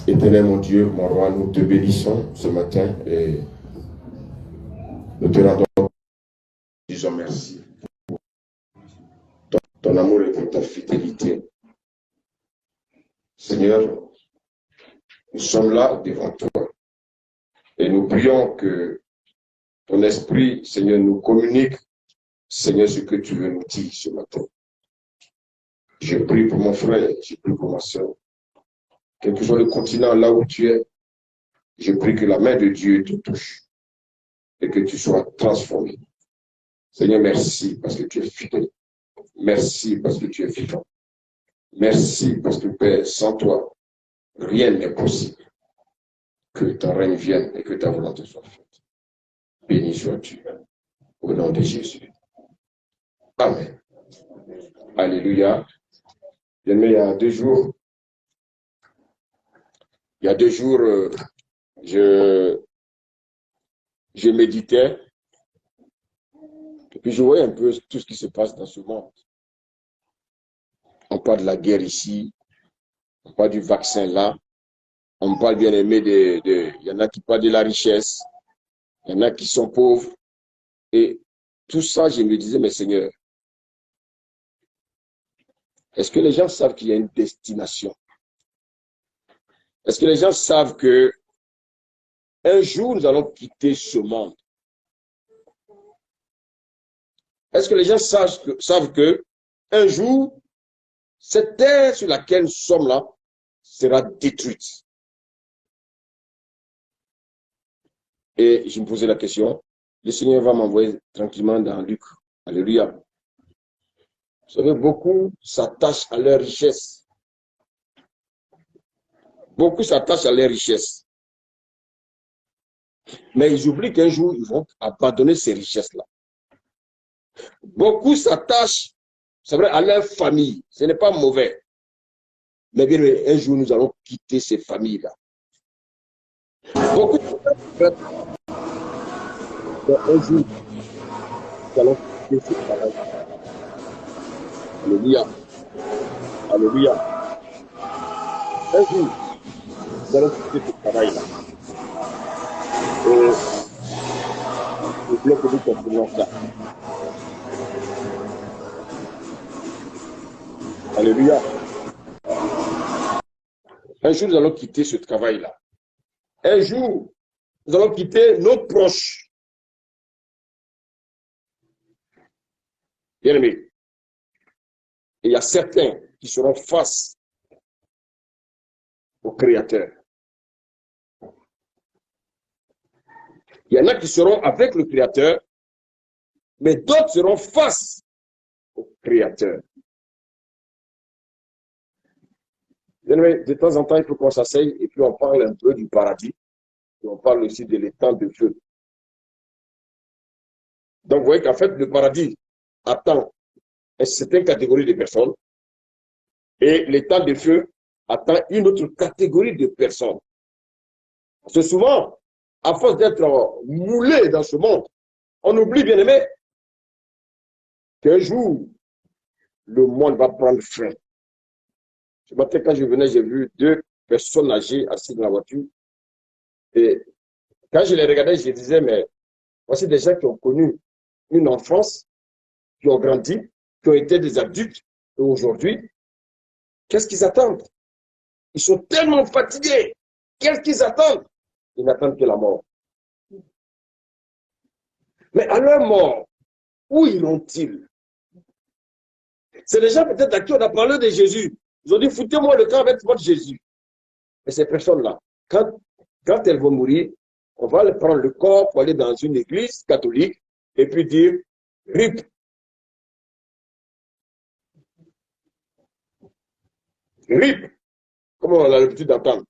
Éternel mon Dieu, mon roi, nous te bénissons ce matin et nous te rendons, disons merci pour ton amour et pour ta fidélité. Seigneur, nous sommes là devant toi et nous prions que ton esprit, Seigneur, nous communique, Seigneur, ce que tu veux nous dire ce matin. Je prie pour mon frère, je prie pour ma soeur. Quel que soit le continent là où tu es, je prie que la main de Dieu te touche et que tu sois transformé. Seigneur, merci parce que tu es fidèle. Merci parce que tu es vivant. Merci parce que, Père, sans toi, rien n'est possible. Que ton règne vienne et que ta volonté soit faite. Béni sois-tu. Au nom de Jésus. Amen. Alléluia. Bien-aimé, il y a 2 jours, je méditais et puis je voyais un peu tout ce qui se passe dans ce monde. On parle de la guerre ici, on parle du vaccin là, on parle bien aimé il y en a qui parlent de la richesse, il y en a qui sont pauvres. Et tout ça, je me disais, mais Seigneur, est-ce que les gens savent qu'il y a une destination? Est-ce que les gens savent que un jour, nous allons quitter ce monde? Est-ce que les gens savent que un jour, cette terre sur laquelle nous sommes là sera détruite? Et je me posais la question, le Seigneur va m'envoyer tranquillement dans Luc. Alléluia. Vous savez, beaucoup s'attachent à leur richesse. Beaucoup s'attachent à leur richesse. Mais ils oublient qu'un jour, ils vont abandonner ces richesses-là. Beaucoup s'attachent, c'est vrai, à leur famille. Ce n'est pas mauvais. Mais bien, un jour, nous allons quitter ces familles-là. Beaucoup s'attachent un jour, nous allons quitter ces familles. Alléluia. Alléluia. Un jour, nous allons quitter ce travail-là. Et je voulais que nous comprenons ça. Alléluia. Un jour, nous allons quitter ce travail-là. Un jour, nous allons quitter nos proches. Bien aimé. Il y a certains qui seront face au Créateur. Il y en a qui seront avec le Créateur, mais d'autres seront face au Créateur. De temps en temps, il faut qu'on s'asseye et puis on parle un peu du paradis. Et on parle aussi de l'étang de feu. Donc, vous voyez qu'en fait, le paradis attend une certaine catégorie de personnes et l'étang de feu attend une autre catégorie de personnes. Parce que souvent, à force d'être moulé dans ce monde, on oublie, bien aimé, qu'un jour, le monde va prendre fin. Ce matin, quand je venais, j'ai vu 2 personnes âgées assises dans la voiture. Et quand je les regardais, je disais, mais voici des gens qui ont connu une enfance, qui ont grandi, qui ont été des adultes. Et aujourd'hui, qu'est-ce qu'ils attendent? Ils sont tellement fatigués. Qu'est-ce qu'ils attendent? Ils n'attendent que la mort. Mais à leur mort, où iront-ils? C'est les gens peut-être à qui on a parlé de Jésus. Ils ont dit, foutez-moi le camp avec votre Jésus. Et ces personnes-là, quand elles vont mourir, on va prendre le corps pour aller dans une église catholique et puis dire, RIP. RIP. Comme on a l'habitude d'entendre.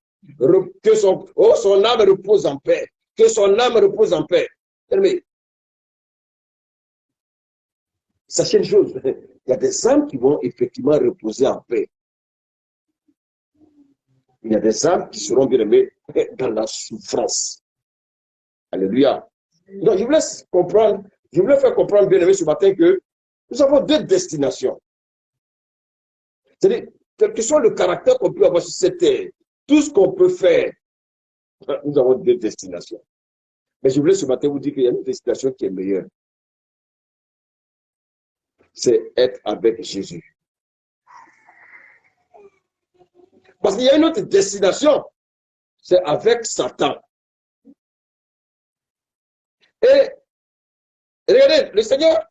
Que son âme repose en paix. Que son âme repose en paix. Mais, sachez une chose, il y a des âmes qui vont effectivement reposer en paix. Il y a des âmes qui seront bien aimées dans la souffrance. Alléluia. Donc, je voulais faire comprendre bien aimé ce matin que nous avons 2 destinations. C'est-à-dire, quel que soit le caractère qu'on peut avoir sur cette terre, tout ce qu'on peut faire, nous avons deux destinations. Mais je voulais ce matin vous dire qu'il y a une destination qui est meilleure. C'est être avec Jésus. Parce qu'il y a une autre destination, c'est avec Satan. Et regardez, le Seigneur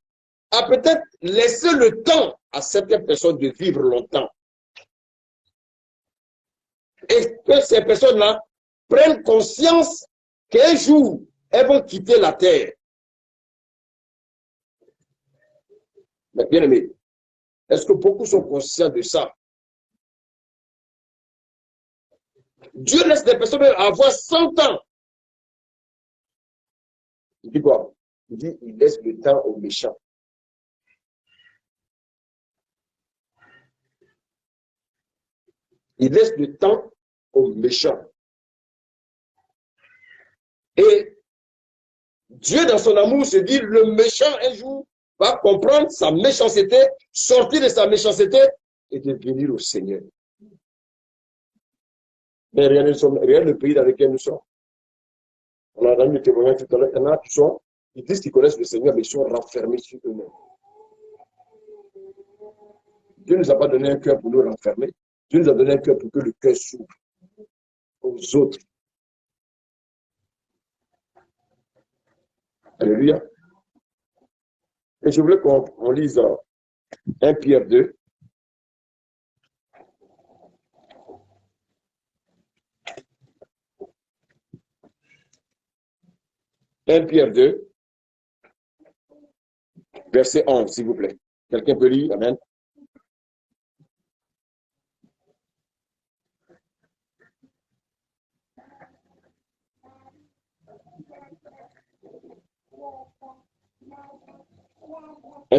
a peut-être laissé le temps à certaines personnes de vivre longtemps. Et que ces personnes-là prennent conscience qu'un jour, elles vont quitter la terre. Mais bien aimé, est-ce que beaucoup sont conscients de ça? Dieu laisse des personnes avoir 100 ans. Il dit quoi? Il dit, il laisse le temps aux méchants. Il laisse le temps aux méchants. Et Dieu, dans son amour, se dit, le méchant, un jour, va comprendre sa méchanceté, sortir de sa méchanceté et devenir au Seigneur. Mais rien le pays dans lequel nous sommes. On a entendu le témoignage tout à l'heure. Il y en a qui sont, ils disent qu'ils connaissent le Seigneur, mais ils sont renfermés sur eux-mêmes. Dieu ne nous a pas donné un cœur pour nous renfermer. Dieu nous a donné un cœur pour que le cœur s'ouvre aux autres. Alléluia. Et je voulais qu'on lise 1 Pierre 2. Pierre 2, verset 11, s'il vous plaît. Quelqu'un peut lire? Amen.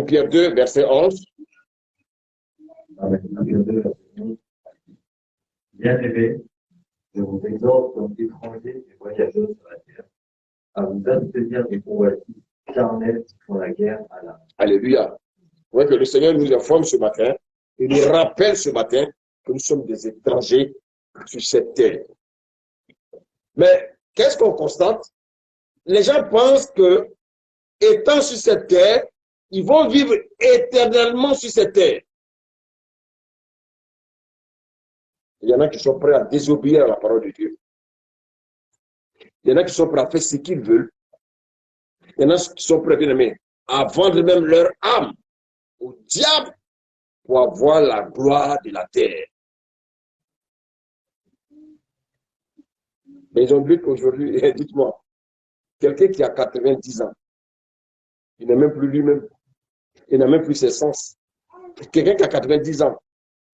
Pierre 2, verset 11. Bien-aimés, je vous exhorte comme étrangers et voyageurs sur la terre, à vous abstenir des convoitises charnelles qui font la guerre à l'âme. Alléluia. Vous voyez que le Seigneur nous informe ce matin, et nous rappelle ce matin que nous sommes des étrangers sur cette terre. Mais qu'est-ce qu'on constate? Les gens pensent que, étant sur cette terre, ils vont vivre éternellement sur cette terre. Il y en a qui sont prêts à désobéir à la parole de Dieu. Il y en a qui sont prêts à faire ce qu'ils veulent. Il y en a qui sont prêts, bien aimés, à vendre même leur âme au diable pour avoir la gloire de la terre. Mais ils ont oublié qu'aujourd'hui, dites-moi, quelqu'un qui a 90 ans, il n'a même plus lui-même, il n'a même plus ses sens. Quelqu'un qui a 90 ans,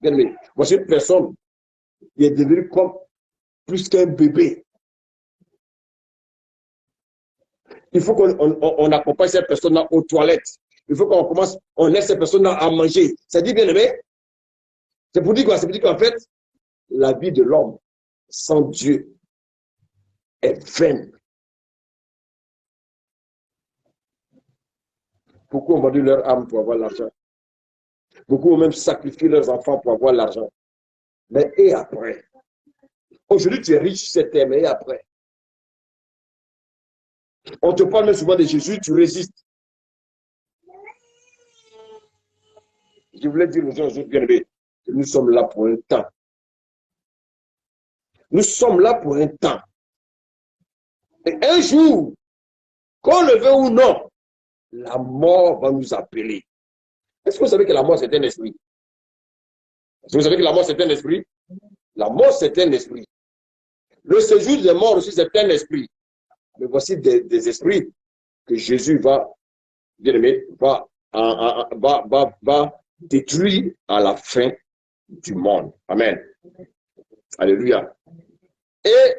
bien aimé, voici une personne qui est devenue comme plus qu'un bébé. Il faut qu'on accompagne cette personne-là aux toilettes. Il faut qu'on commence, on laisse cette personne-là à manger. Ça dit bien aimé? C'est pour dire quoi? C'est pour dire qu'en fait, la vie de l'homme sans Dieu est vaine. Beaucoup ont vendu leur âme pour avoir l'argent. Beaucoup ont même sacrifié leurs enfants pour avoir l'argent. Mais et après? Aujourd'hui, tu es riche sur cette terre, mais et après? On te parle même souvent de Jésus, tu résistes. Je voulais dire aux gens aujourd'hui, bien aimés, que nous sommes là pour un temps. Nous sommes là pour un temps. Et un jour, qu'on le veut ou non, la mort va nous appeler. Est-ce que vous savez que la mort, c'est un esprit? Est-ce que vous savez que la mort, c'est un esprit? La mort, c'est un esprit. Le séjour des morts aussi, c'est un esprit. Mais voici des esprits que Jésus va, bien aimé, va détruire à la fin du monde. Amen. Alléluia. Et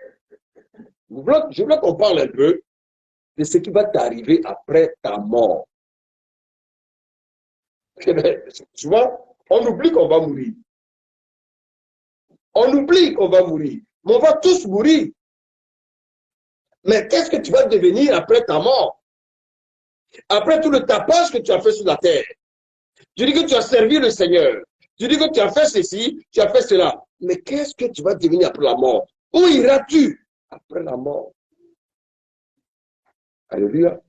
je voulais qu'on parle un peu de ce qui va t'arriver après ta mort. Souvent, on oublie qu'on va mourir. On oublie qu'on va mourir. Mais on va tous mourir. Mais qu'est-ce que tu vas devenir après ta mort? Après tout le tapage que tu as fait sur la terre. Tu dis que tu as servi le Seigneur. Tu dis que tu as fait ceci, tu as fait cela. Mais qu'est-ce que tu vas devenir après la mort? Où iras-tu après la mort? Alléluia.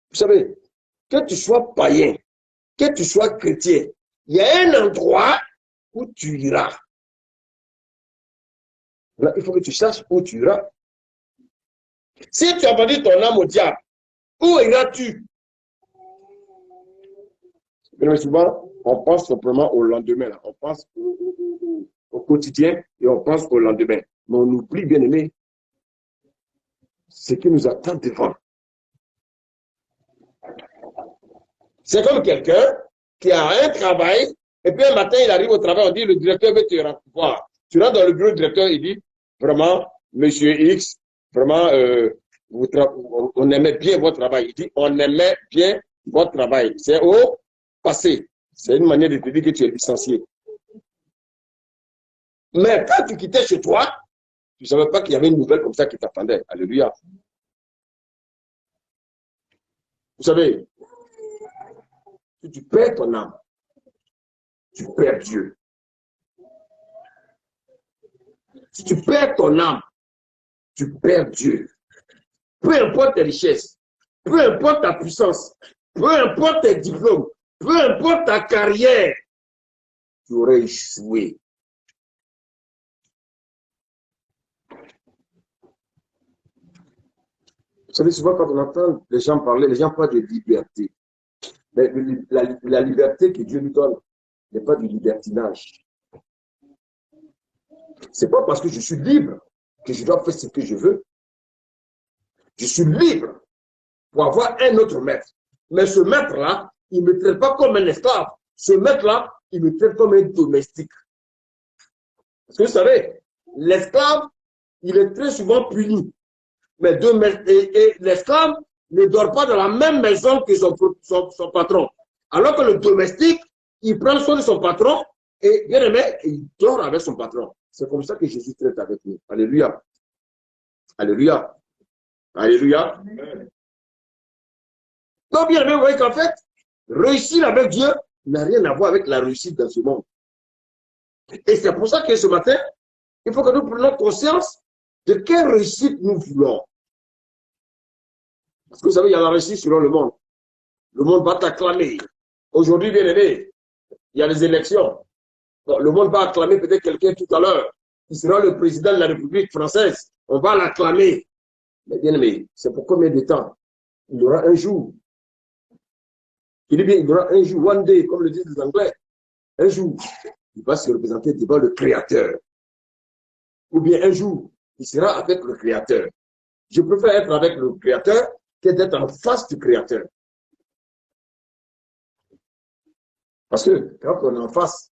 Vous savez, que tu sois païen, que tu sois chrétien, il y a un endroit où tu iras. Là, il faut que tu saches où tu iras. Si tu abandonnes ton âme au diable, où iras-tu? Mais souvent, on pense simplement au lendemain. Là. On pense au quotidien et on pense au lendemain. Mais on oublie, bien aimé, ce qui nous attend devant. C'est comme quelqu'un qui a un travail et puis un matin, il arrive au travail, on dit, le directeur veut te voir. Tu rentres dans le bureau du directeur, il dit, vraiment, monsieur X, vraiment, on aimait bien votre travail. Il dit, on aimait bien votre travail. C'est au passé. C'est une manière de te dire que tu es licencié. Mais quand tu quittais chez toi, tu ne savais pas qu'il y avait une nouvelle comme ça qui t'attendait. Alléluia. Vous savez, si tu perds ton âme, tu perds Dieu. Si tu perds ton âme, tu perds Dieu. Peu importe tes richesses, peu importe ta puissance, peu importe tes diplômes, peu importe ta carrière, tu aurais échoué. Vous savez, souvent quand on entend les gens parler, les gens parlent de liberté. Mais la liberté que Dieu nous donne n'est pas du libertinage. Ce n'est pas parce que je suis libre que je dois faire ce que je veux. Je suis libre pour avoir un autre maître. Mais ce maître-là, il ne me traite pas comme un esclave. Ce maître-là, il me traite comme un domestique. Parce que vous savez, l'esclave, il est très souvent puni. Mais l'esclave ne dort pas dans la même maison que son patron. Alors que le domestique, il prend soin de son patron et, bien aimé, il dort avec son patron. C'est comme ça que Jésus traite avec nous. Alléluia. Alléluia. Alléluia. Donc, bien aimé, vous voyez qu'en fait, réussir avec Dieu n'a rien à voir avec la réussite dans ce monde. Et c'est pour ça que ce matin, il faut que nous prenions conscience de quelle réussite nous voulons. Parce que vous savez, il y a la réussite selon le monde. Le monde va t'acclamer. Aujourd'hui, bien aimé, il y a les élections. Bon, le monde va acclamer peut-être quelqu'un tout à l'heure. Il sera le président de la République française. On va l'acclamer. Mais bien aimé, c'est pour combien de temps? Il y aura un jour. Il dit bien, il y aura un jour, one day, comme le disent les Anglais. Un jour, il va se représenter devant le Créateur. Ou bien un jour, il sera avec le Créateur. Je préfère être avec le Créateur que d'être en face du Créateur. Parce que quand on est en face,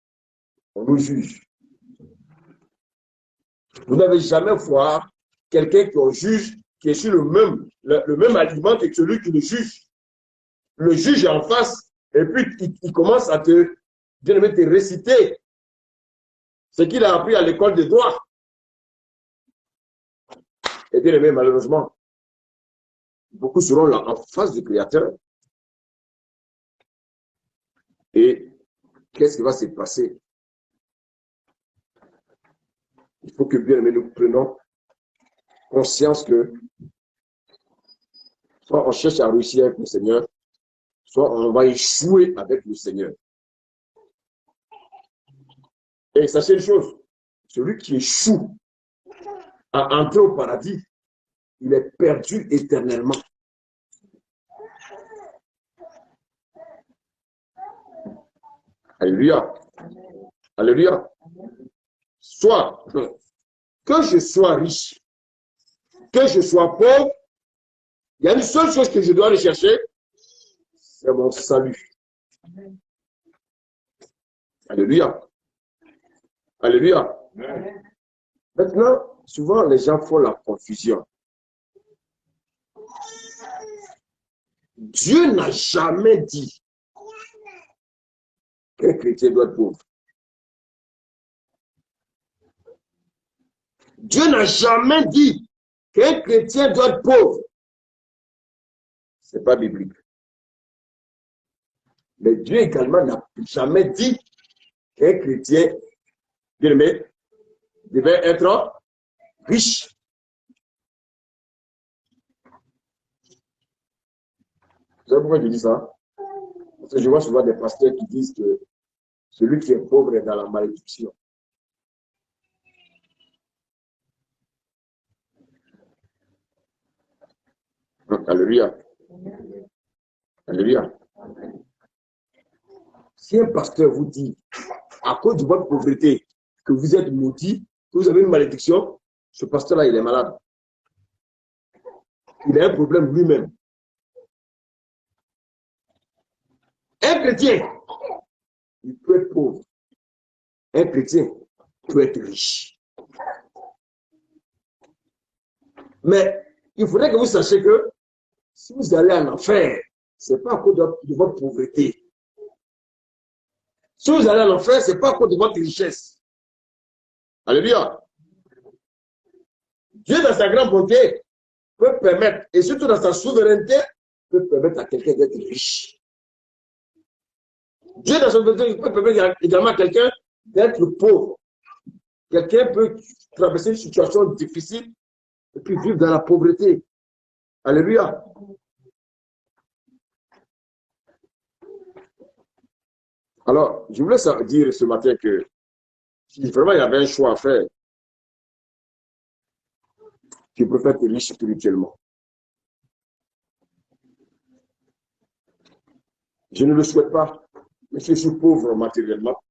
on nous juge. Vous n'avez jamais voir quelqu'un qu'on juge qui est sur le même aliment que celui qui le juge. Le juge est en face et puis il commence à te réciter ce qu'il a appris à l'école de droit. Et bien aimé, malheureusement, beaucoup seront là en face du Créateur. Et qu'est-ce qui va se passer? Il faut que bien aimé, nous prenions conscience que soit on cherche à réussir avec le Seigneur, soit on va échouer avec le Seigneur. Et sachez une chose, celui qui échoue à entrer au paradis, il est perdu éternellement. Alléluia. Alléluia. Soit que je sois riche, que je sois pauvre, il y a une seule chose que je dois rechercher, c'est mon salut. Alléluia. Alléluia. Maintenant, souvent les gens font la confusion. Dieu n'a jamais dit qu'un chrétien doit être pauvre. Dieu n'a jamais dit qu'un chrétien doit être pauvre. Ce n'est pas biblique. Mais Dieu également n'a jamais dit qu'un chrétien bien-aimés, devaient être riches. Vous savez pourquoi je dis ça? Parce que je vois souvent des pasteurs qui disent que celui qui est pauvre est dans la malédiction. Alléluia. Alléluia. Si un pasteur vous dit, à cause de votre pauvreté, que vous êtes maudit, que vous avez une malédiction, ce pasteur-là, il est malade. Il a un problème lui-même. Un chrétien, il peut être pauvre. Un chrétien peut être riche. Mais il faudrait que vous sachiez que si vous allez en enfer, ce n'est pas à cause de votre pauvreté. Si vous allez en enfer, ce n'est pas à cause de votre richesse. Alléluia. Dieu, dans sa grande bonté, peut permettre, et surtout dans sa souveraineté, peut permettre à quelqu'un d'être riche. Dieu, dans sa souveraineté, peut permettre également à quelqu'un d'être pauvre. Quelqu'un peut traverser une situation difficile et puis vivre dans la pauvreté. Alléluia. Alors, je voulais dire ce matin que si vraiment il y avait un choix à faire, je préfère être riche spirituellement. Je ne le souhaite pas, mais je suis pauvre matériellement.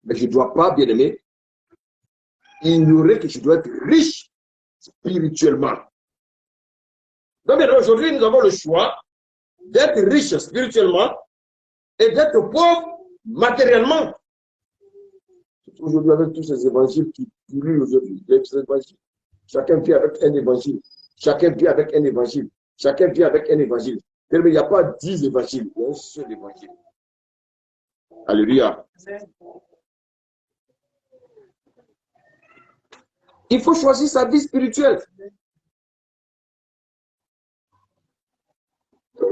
Mais je ne dois pas, bien aimé, ignorer que je dois être riche spirituellement. Donc, aujourd'hui, nous avons le choix d'être riche spirituellement et d'être pauvre matériellement. Aujourd'hui, avec tous ces évangiles qui pullulent aujourd'hui, chacun vit avec un évangile. Chacun vit avec un évangile. Chacun vit avec un évangile. Il n'y a pas 10 évangiles, il y a un seul évangile. Alléluia. Il faut choisir sa vie spirituelle.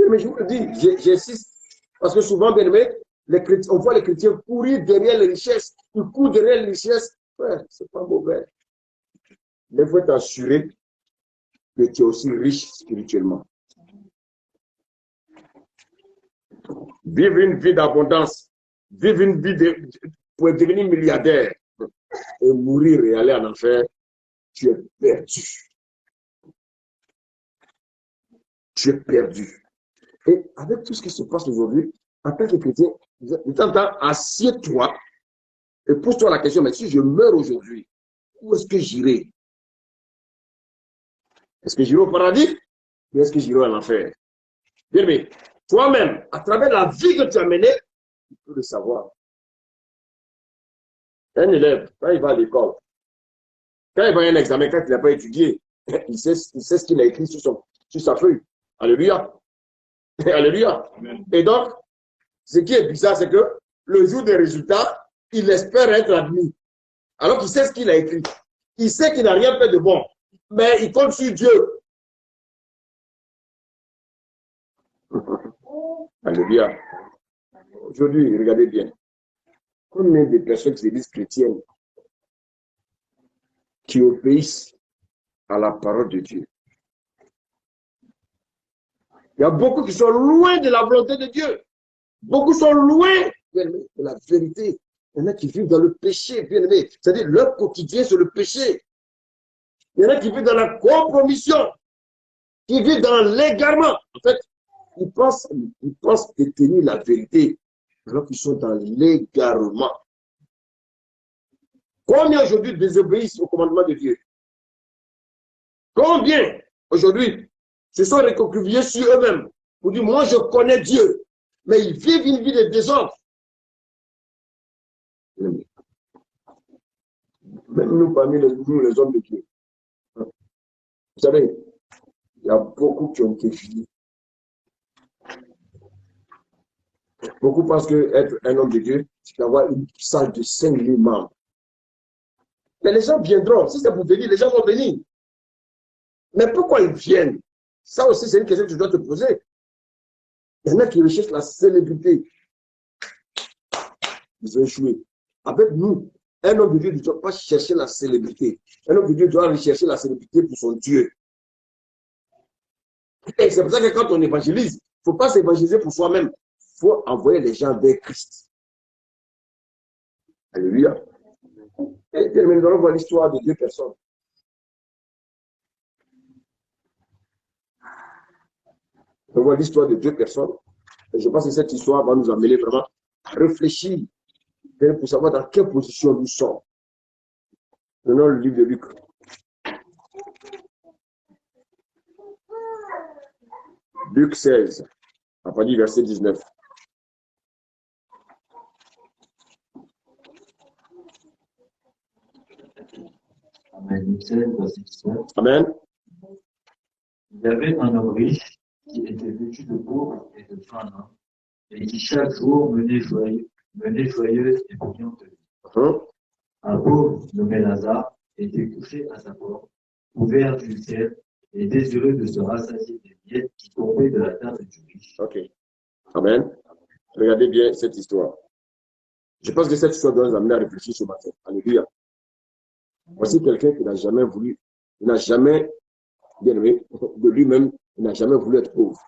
Mais je vous le dis, j'insiste, parce que souvent, bien aimé, on voit les chrétiens courir derrière les richesses. Ils courent derrière les richesses. Ouais, c'est pas mauvais. Mais il faut t'assurer que tu es aussi riche spirituellement. Vivre une vie d'abondance, vivre une vie pour devenir milliardaire et mourir et aller en enfer, tu es perdu. Tu es perdu. Et avec tout ce qui se passe aujourd'hui, en tant que chrétien, de temps en temps, assieds-toi et pose-toi la question, mais si je meurs aujourd'hui, où est-ce que j'irai? Est-ce que j'irai au paradis ou est-ce que j'irai en enfer? Bien, mais toi-même, à travers la vie que tu as menée, tu peux le savoir. Un élève, quand il va à l'école, quand il va à un examen, quand il n'a pas étudié, il sait ce qu'il a écrit sur sa feuille. Alléluia. Alléluia. Amen. Et donc, ce qui est bizarre, c'est que le jour des résultats, il espère être admis. Alors qu'il sait ce qu'il a écrit. Il sait qu'il n'a rien fait de bon. Mais il compte sur Dieu. Alléluia. Aujourd'hui, regardez bien. Combien de personnes qui se disent chrétiennes qui obéissent à la parole de Dieu? Il y a beaucoup qui sont loin de la volonté de Dieu. Beaucoup sont loin de la vérité. Il y en a qui vivent dans le péché, bien aimé. C'est-à-dire, leur quotidien, c'est le péché. Il y en a qui vivent dans la compromission, qui vivent dans l'égarement. En fait, ils pensent détenir la vérité, alors qu'ils sont dans l'égarement. Combien aujourd'hui désobéissent au commandement de Dieu? Combien aujourd'hui se sont réconciliés sur eux-mêmes pour dire, moi je connais Dieu, mais ils vivent une vie de désordre. Même nous, parmi les hommes de Dieu, vous savez, il y a beaucoup qui ont été finis. Beaucoup pensent qu'être un homme de Dieu, c'est d'avoir une salle de 5000 membres. Mais les gens viendront. Si c'est pour venir, les gens vont venir. Mais pourquoi ils viennent? Ça aussi, c'est une question que tu dois te poser. Il y en a qui recherchent la célébrité. Ils ont échoué. Avec nous, Un homme de Dieu ne doit pas chercher la célébrité. Un homme de Dieu doit rechercher la célébrité pour son Dieu. Et c'est pour ça que quand on évangélise, il ne faut pas s'évangéliser pour soi-même. Il faut envoyer les gens vers Christ. Alléluia. Et nous allons voir l'histoire de deux personnes. On voit l'histoire de deux personnes. Et je pense que cette histoire va nous amener vraiment à réfléchir pour savoir dans quelle position nous sommes. Prenons le livre de Luc. Luc 16, à partir du verset 19. Amen. Luc 16, verset 19. Amen. Il y avait un homme riche qui était vêtu de pauvre et de faim, et qui chaque jour menait joyeuse et brillante vie. Un pauvre nommé Lazare était couché à sa porte, ouvert du ciel et désireux de se rassasier des miettes qui tombaient de la table du riche. Ok. Amen. Regardez bien cette histoire. Je pense que cette histoire doit nous amener à réfléchir ce matin. Alléluia. Voici quelqu'un qui n'a jamais voulu, il n'a jamais, bien aimé, de lui-même, il n'a jamais voulu être pauvre.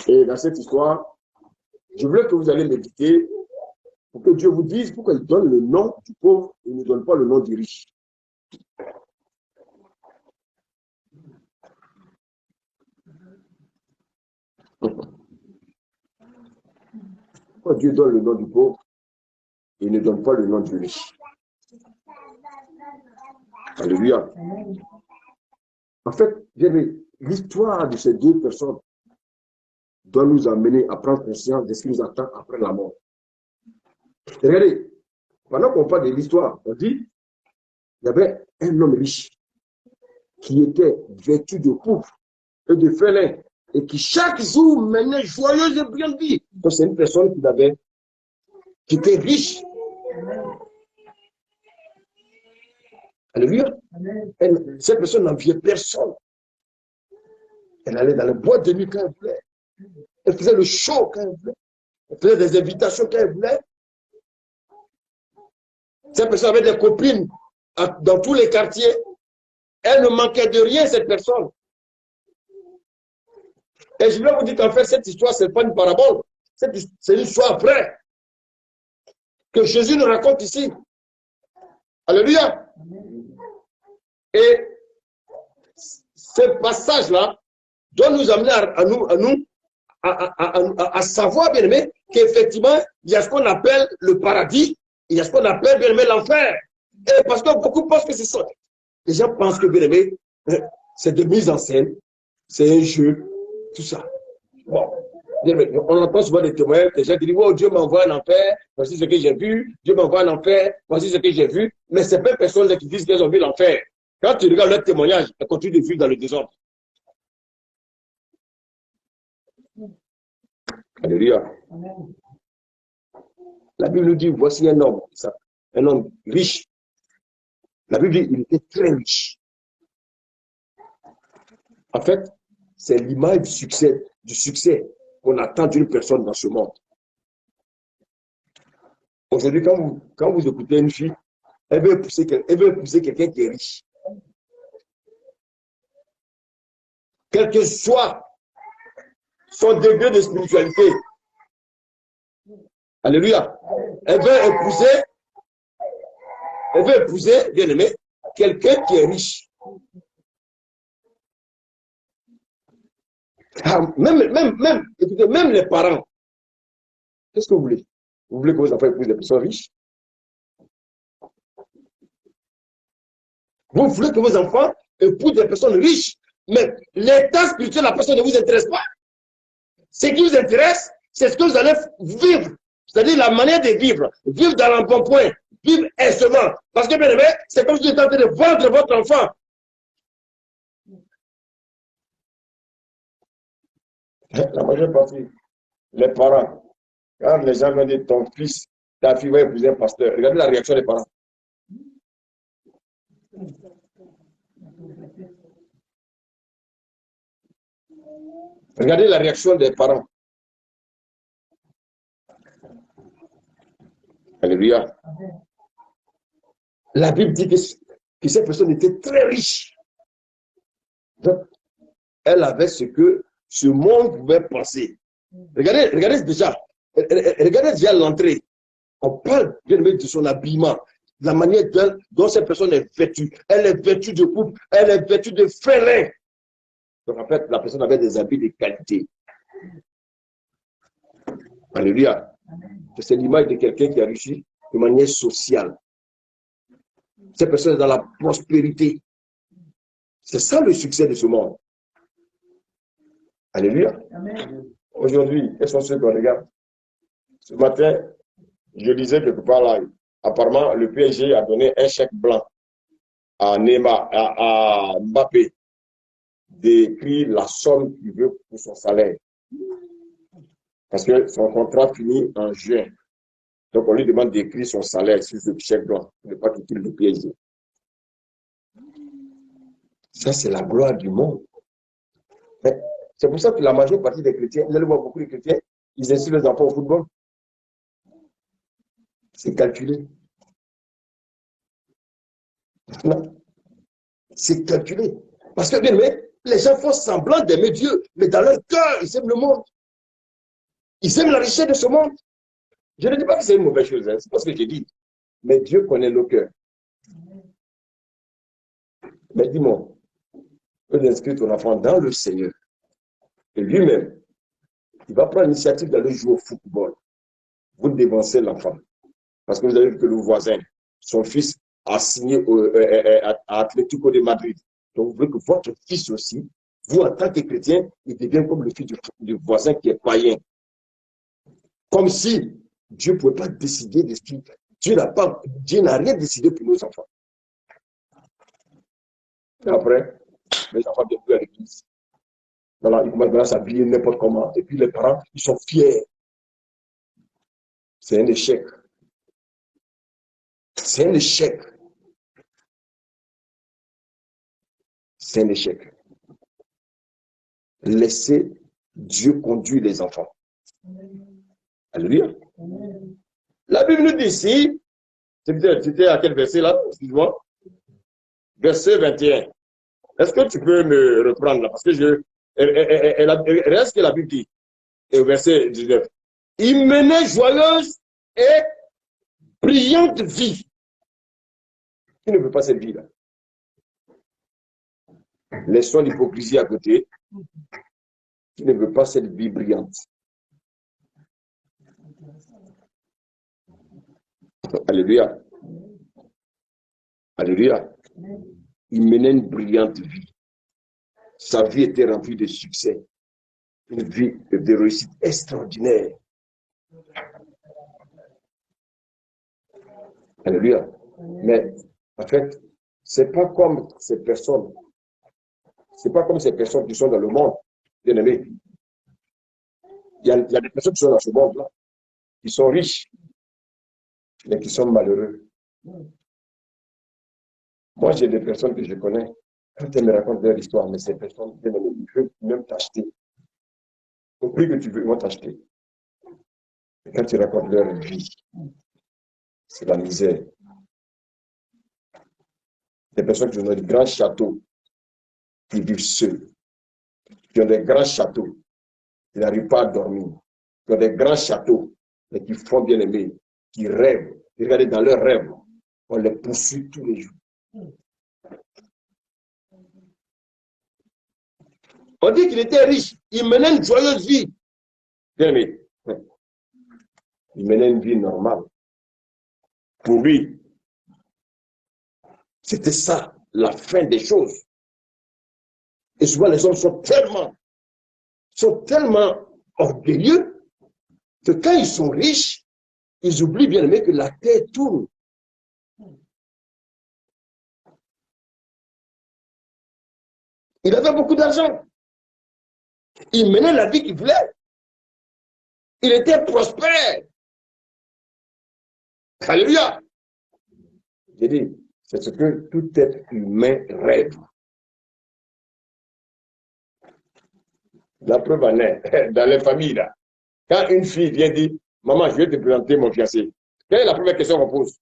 Et dans cette histoire, je voulais que vous allez méditer pour que Dieu vous dise pourquoi il donne le nom du pauvre et ne donne pas le nom du riche. Pourquoi Dieu donne le nom du pauvre et ne donne pas le nom du riche? Alléluia. En fait, l'histoire de ces deux personnes doit nous amener à prendre conscience de ce qui nous attend après la mort. Et regardez, pendant qu'on parle de l'histoire, on dit il y avait un homme riche qui était vêtu de pourpre et de félin et qui chaque jour menait joyeuse et brillante vie. Donc c'est une personne qui était riche. Alléluia. Cette personne n'enviait personne. Elle allait dans le bois de nuit quand elle voulait. Elle faisait le show quand elle voulait. Elle faisait des invitations quand elle voulait. Cette personne avait des copines dans tous les quartiers. Elle ne manquait de rien, cette personne. Et je vais vous dire qu'en fait, cette histoire, ce n'est pas une parabole. C'est une histoire vraie que Jésus nous raconte ici. Alléluia. Et ce passage-là doit nous amener à savoir, bien aimé, qu'effectivement, il y a ce qu'on appelle le paradis, il y a ce qu'on appelle, bien aimé, l'enfer. Et parce que beaucoup pensent que c'est ça. Les gens pensent que, bien aimé, c'est de mise en scène, c'est un jeu, tout ça. Bon, bien aimé, on entend souvent des témoignages, des gens qui disent, oh, Dieu m'envoie en enfer, voici ce que j'ai vu, Dieu m'envoie en enfer, voici ce que j'ai vu. Mais c'est pas personne qui disent qu'elles ont vu l'enfer. Quand tu regardes leur témoignage, elles continuent de vivre dans le désordre. Alléluia. La Bible nous dit, voici un homme riche. La Bible dit, il était très riche. En fait, c'est l'image du succès qu'on attend d'une personne dans ce monde. Aujourd'hui, quand vous écoutez une fille, elle veut épouser quelqu'un qui est riche. Quel que soit son degré de spiritualité. Alléluia. Elle veut épouser, bien aimé, quelqu'un qui est riche. Écoutez, même les parents, qu'est-ce que vous voulez? Vous voulez que vos enfants épousent des personnes riches? Vous voulez que vos enfants épousent des personnes riches, mais l'état spirituel de la personne ne vous intéresse pas. Ce qui vous intéresse, c'est ce que vous allez vivre, c'est-à-dire la manière de vivre, vivre dans l'embonpoint, vivre aisément. Parce que, bien aimé, c'est comme si vous étiez en train de vendre votre enfant. La majeure partie, les parents, quand les gens viennent dire ton fils, ta fille va épouser un pasteur, regardez la réaction des parents. Regardez la réaction des parents. Alléluia. La Bible dit que cette personne était très riche. Donc, elle avait ce que ce monde pouvait penser. Regardez déjà. Regardez déjà l'entrée. On parle bien de son habillement, la manière dont cette personne est vêtue. Elle est vêtue de coupe, elle est vêtue de félin. Donc en fait, la personne avait des habits de qualité. Alléluia. C'est l'image de quelqu'un qui a réussi de manière sociale. Cette personne est dans la prospérité. C'est ça le succès de ce monde. Alléluia. Aujourd'hui, quels sont ceux qu'on regarde? Ce matin, je lisais quelque part là, apparemment, le PSG a donné un chèque blanc à Neymar, à Mbappé, d'écrire la somme qu'il veut pour son salaire. Parce que son contrat finit en juin. Donc, on lui demande d'écrire son salaire sur ce chèque blanc pour ne pas quitter le PSG. Ça, c'est la gloire du monde. C'est pour ça que la majeure partie des chrétiens, vous allez voir beaucoup de chrétiens, ils incitent les enfants au football. C'est calculé. Non. C'est calculé. Parce que, bien aimé, les gens font semblant d'aimer Dieu, mais dans leur cœur, ils aiment le monde. Ils aiment la richesse de ce monde. Je ne dis pas que c'est une mauvaise chose, hein. C'est pas ce que j'ai dit. Mais Dieu connaît nos cœurs. Mais dis-moi, tu inscris ton enfant dans le Seigneur. Et lui-même, il va prendre l'initiative d'aller jouer au football. Vous dévancez l'enfant. Parce que vous avez vu que le voisin, son fils a signé à Atlético de Madrid. Donc, vous voulez que votre fils aussi, vous, en tant que chrétien, il devient comme le fils du voisin qui est païen. Comme si Dieu ne pouvait pas décider de ce qu'il... Dieu n'a rien décidé pour nos enfants. Et après, les enfants viennent plus à l'église. Voilà, ils commencent à s'habiller n'importe comment. Et puis les parents, ils sont fiers. C'est un échec. C'est un échec. C'est un échec. Laissez Dieu conduire les enfants. Alléluia. La Bible nous dit ici, c'était à quel verset là? Excuse-moi. Verset 21. Est-ce que tu peux me reprendre là? Parce que regarde ce que la Bible dit. Et au verset 19. Il menait joyeuse et brillante vie. Qui ne veut pas cette vie-là? Laissons l'hypocrisie à côté. Qui ne veut pas cette vie brillante? Alléluia. Alléluia. Il menait une brillante vie. Sa vie était remplie de succès. Une vie de réussite extraordinaire. Alléluia. Mais en fait, c'est pas comme ces personnes. C'est pas comme ces personnes qui sont dans le monde, bien aimés. Il y a des personnes qui sont dans ce monde-là, qui sont riches, mais qui sont malheureux. Moi, j'ai des personnes que je connais, quand elles me racontent leur histoire, mais ces personnes, bien aimés, ils veulent même t'acheter. Au prix que tu veux, ils vont t'acheter. Et quand tu racontes leur vie, c'est la misère. Des personnes qui ont des grands châteaux, qui vivent seuls, qui ont des grands châteaux, qui n'arrivent pas à dormir, qui ont des grands châteaux, mais qui font bien aimer, qui rêvent. Et regardez, dans leurs rêves, on les poursuit tous les jours. On dit qu'il était riche, il menait une joyeuse vie. Bien aimé, il menait une vie normale. Pour lui, c'était ça, la fin des choses. Et souvent, les hommes sont tellement orgueilleux que quand ils sont riches, ils oublient bien aimé que la terre tourne. Il avait beaucoup d'argent. Il menait la vie qu'il voulait. Il était prospère. Alléluia. J'ai dit, c'est ce que tout être humain rêve. La preuve en est, dans les familles, là, quand une fille vient dire, maman, je vais te présenter mon fiancé, Quelle est la première question qu'on pose?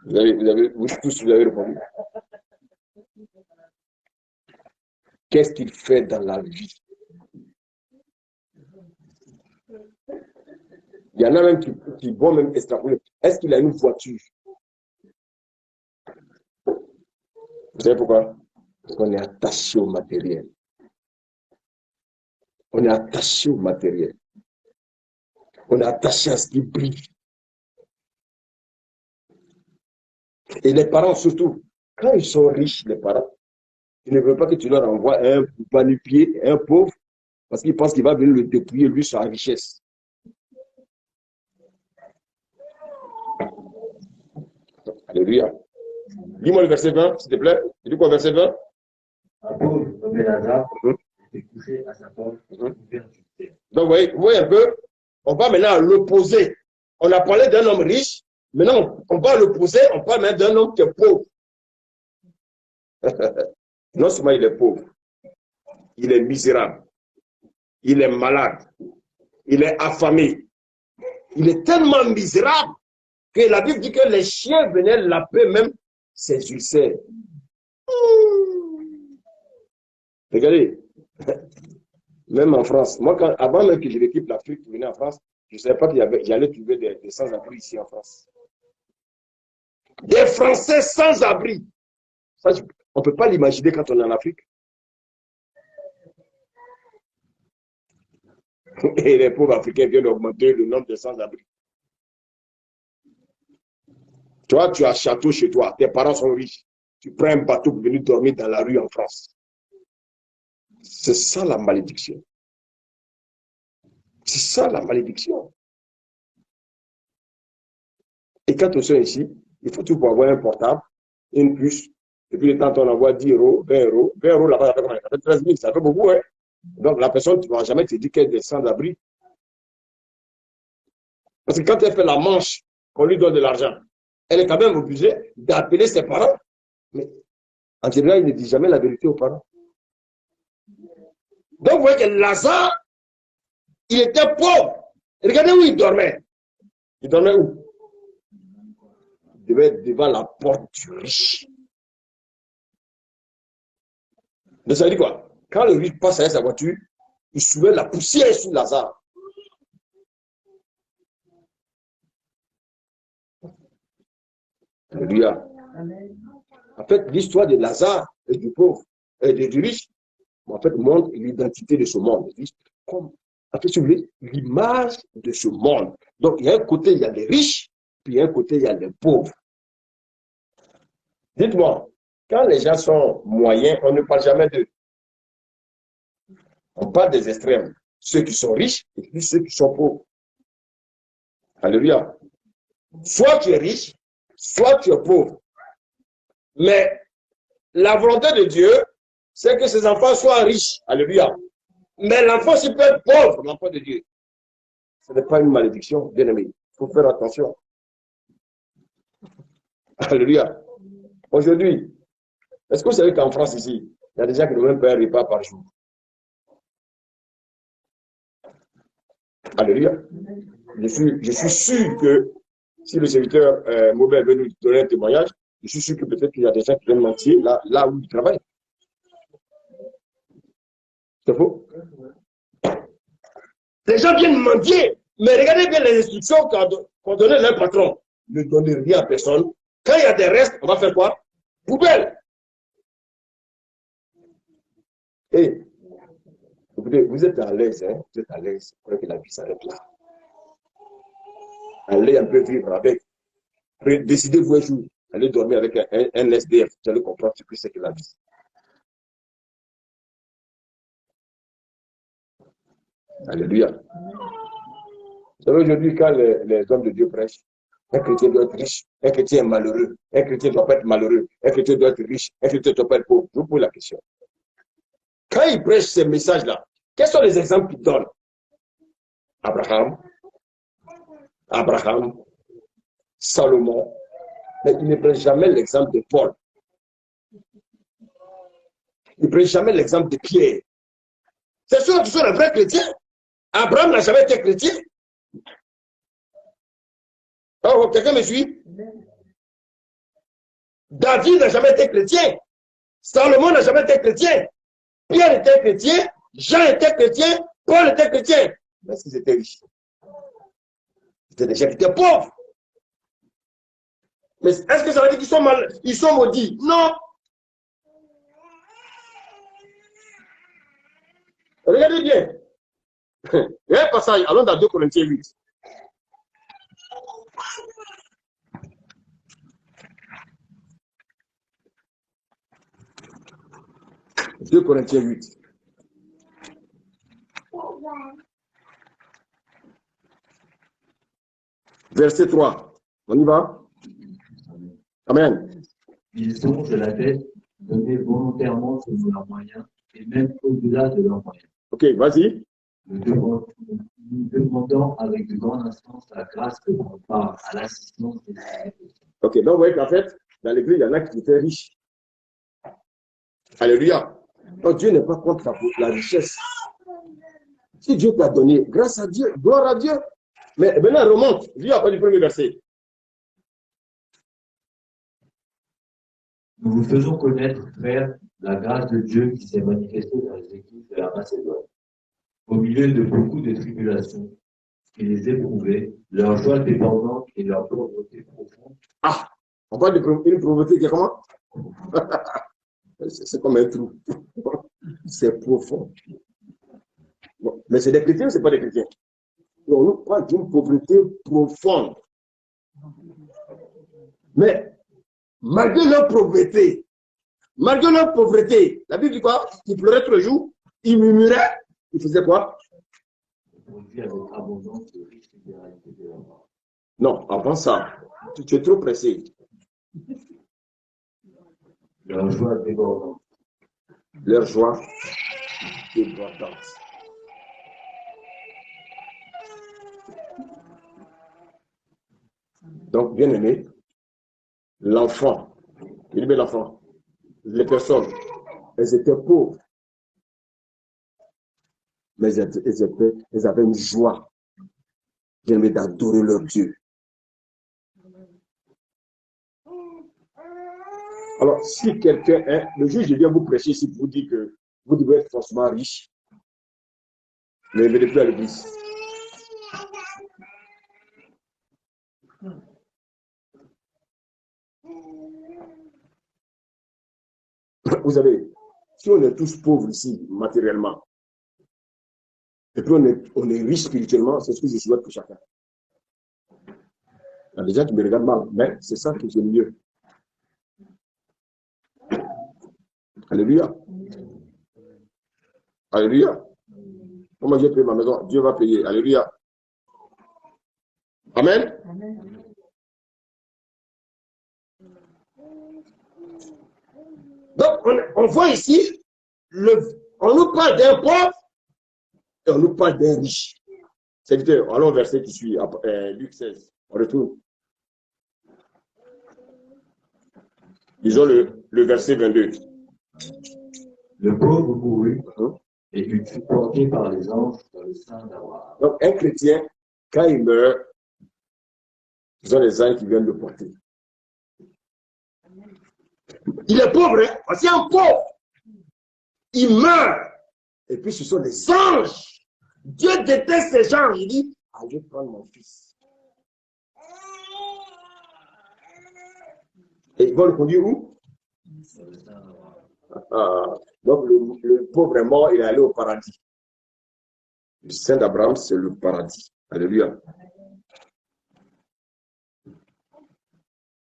Vous tous, vous avez répondu. Qu'est-ce qu'il fait dans la vie? Il y en a même qui vont même extrapoler. Est-ce qu'il a une voiture? Vous savez pourquoi? Parce qu'on est attaché au matériel. On est attaché au matériel. On est attaché à ce qui brille. Et les parents surtout, quand ils sont riches, les parents, ils ne veulent pas que tu leur envoies un panier, un pauvre, parce qu'ils pensent qu'il va venir le dépouiller, lui, sa richesse. Alléluia. Dis-moi le verset 20, s'il te plaît. Tu dis quoi, verset 20? Un pauvre nommé Lazare était couché à sa porte. Donc, vous voyez un peu, on va maintenant à l'opposé. On a parlé d'un homme riche, maintenant on va à l'opposé, on parle maintenant d'un homme qui est pauvre. Non seulement il est pauvre, il est misérable, il est malade, il est affamé, il est tellement misérable que la Bible dit que les chiens venaient laper même ses ulcères. Regardez, même en France, moi, avant même que je l'équipe l'Afrique qui venait en France, je ne savais pas qu'il j'allais trouver des sans-abri ici en France. Des Français sans-abri. On ne peut pas l'imaginer quand on est en Afrique. Et les pauvres Africains viennent augmenter le nombre de sans-abri. Toi, tu as un château chez toi, tes parents sont riches. Tu prends un bateau pour venir dormir dans la rue en France. C'est ça la malédiction. C'est ça la malédiction. Et quand on est ici, il faut tout pour avoir un portable, une puce, et puis le temps on envoie 10 euros, 20 euros, 20 euros là-bas, ça fait 13 000, ça fait beaucoup, hein. Donc la personne, tu ne vas jamais te dire qu'elle est sans-abri. Parce que quand elle fait la manche, qu'on lui donne de l'argent, elle est quand même obligée d'appeler ses parents. Mais en général, il ne dit jamais la vérité aux parents. Donc vous voyez que Lazare, il était pauvre. Regardez où il dormait. Il dormait où? Il devait être devant la porte du riche. Donc ça veut dire quoi? Quand le riche passe avec sa voiture, il soulève la poussière sur Lazare. Alléluia. En fait, l'histoire de Lazare et du pauvre et du riche, en fait, montre l'identité de ce monde. Comme, en fait, si vous voulez, l'image de ce monde. Donc, il y a un côté, il y a les riches, puis il y a un côté, il y a les pauvres. Dites-moi, quand les gens sont moyens, on ne parle jamais d'eux. On parle des extrêmes. Ceux qui sont riches et puis ceux qui sont pauvres. Alléluia. Soit tu es riche, soit tu es pauvre. Mais la volonté de Dieu, c'est que ses enfants soient riches. Alléluia. Mais l'enfant, s'il peut être pauvre, l'enfant de Dieu, ce n'est pas une malédiction, bien aimé. Il faut faire attention. Alléluia. Aujourd'hui, est-ce que vous savez qu'en France, ici, il y a des gens qui n'ont même pas un repas par jour? Alléluia. Je suis sûr que si le serviteur Maubert veut nous donner un témoignage, je suis sûr que peut-être qu'il y a des gens qui viennent mentir là où ils travaillent. C'est faux? Les gens viennent mendier, mais regardez bien les instructions qu'on donnait leur patron. Ne donnez rien à personne. Quand il y a des restes, on va faire quoi? Poubelle. Et vous êtes à l'aise, hein? Vous êtes à l'aise. Vous croyez que la vie s'arrête là. Allez un peu vivre avec. Décidez-vous un jour, allez dormir avec un SDF. Vous allez comprendre ce que c'est que la vie. Alléluia. Vous savez, aujourd'hui, quand les hommes de Dieu prêchent, un chrétien doit être riche, un chrétien est malheureux, un chrétien ne doit pas être malheureux, un chrétien doit être riche, un chrétien ne doit pas être pauvre. Je vous pose la question. Quand ils prêchent ces messages-là, quels sont les exemples qu'ils donnent? Abraham, Salomon, mais ils ne prennent jamais l'exemple de Paul. Ils ne prennent jamais l'exemple de Pierre. C'est sûr que ce sont les vrais chrétiens. Abraham n'a jamais été chrétien. Oh, quelqu'un me suit? David n'a jamais été chrétien. Salomon n'a jamais été chrétien. Pierre était chrétien. Jean était chrétien. Paul était chrétien. Mais est-ce qu'ils étaient riches? C'était des gens qui étaient pauvres. Mais est-ce que ça veut dire qu'ils sont ils sont maudits? Non. Regardez bien. Il y a un passage, allons dans 2 Corinthiens 8. « 2 Corinthiens 8. Verset 3. On y va? Amen. Ils ont, je la tête, donné volontairement selon leurs moyens et même au-delà de leurs moyens. Ok, vas-y. Nous demandons avec de grandes instances la grâce de notre part à l'assistance des saints. Ok, donc vous voyez qu'en fait, dans l'église, il y en a qui étaient riches. Alléluia. Donc Dieu n'est pas contre la richesse. Si Dieu t'a donné, grâce à Dieu, gloire à Dieu. Mais maintenant, remonte. Lis après du premier verset. Nous vous faisons connaître, frères, la grâce de Dieu qui s'est manifestée dans les églises de la Macédoine. Au milieu de beaucoup de tribulations, qui les éprouvaient, leur joie débordante et leur pauvreté profonde. Ah, on parle d'une pauvreté qui est comment? C'est comme un trou. C'est profond. Bon, mais c'est des chrétiens ou ce n'est pas des chrétiens? On nous parle d'une pauvreté profonde. Mais malgré leur pauvreté, la Bible dit quoi? Ils pleuraient tous les jours, ils murmuraient, ils faisaient quoi? Non, avant ça, tu es trop pressé. Leur joie débordante. Leur joie débordante. Donc, bien aimé, l'enfant, les personnes, elles étaient pauvres, mais elles avaient une joie, bien aimé, d'adorer leur Dieu. Alors, si quelqu'un est, le juge vient vous prêcher si vous dit que vous devez être forcément riche, mais ne venez plus à l'église. Vous savez, si on est tous pauvres ici, matériellement, et puis on est riche spirituellement, c'est ce que je souhaite pour chacun. Il y a des gens qui me regardent mal, mais c'est ça que j'aime mieux. Alléluia. Alléluia. Moi, j'ai payé ma maison, Dieu va payer. Alléluia. Amen. Amen. Donc, on voit ici, on nous parle d'un pauvre et on nous parle d'un riche. C'est-à-dire, allons au verset qui suit, Luc 16. On retourne. Disons le verset 22. Le pauvre mourut et fut supporté par les anges dans le sein d'Abraham. Donc, un chrétien, quand il meurt, ce sont les anges qui viennent le porter. Il est pauvre, hein? C'est un pauvre. Il meurt. Et puis, ce sont les anges. Dieu déteste ces gens. Il dit, je vais prendre mon fils. Et ils vont le conduire où? Donc, le pauvre est mort, il est allé au paradis. Le sein d'Abraham, c'est le paradis. Alléluia.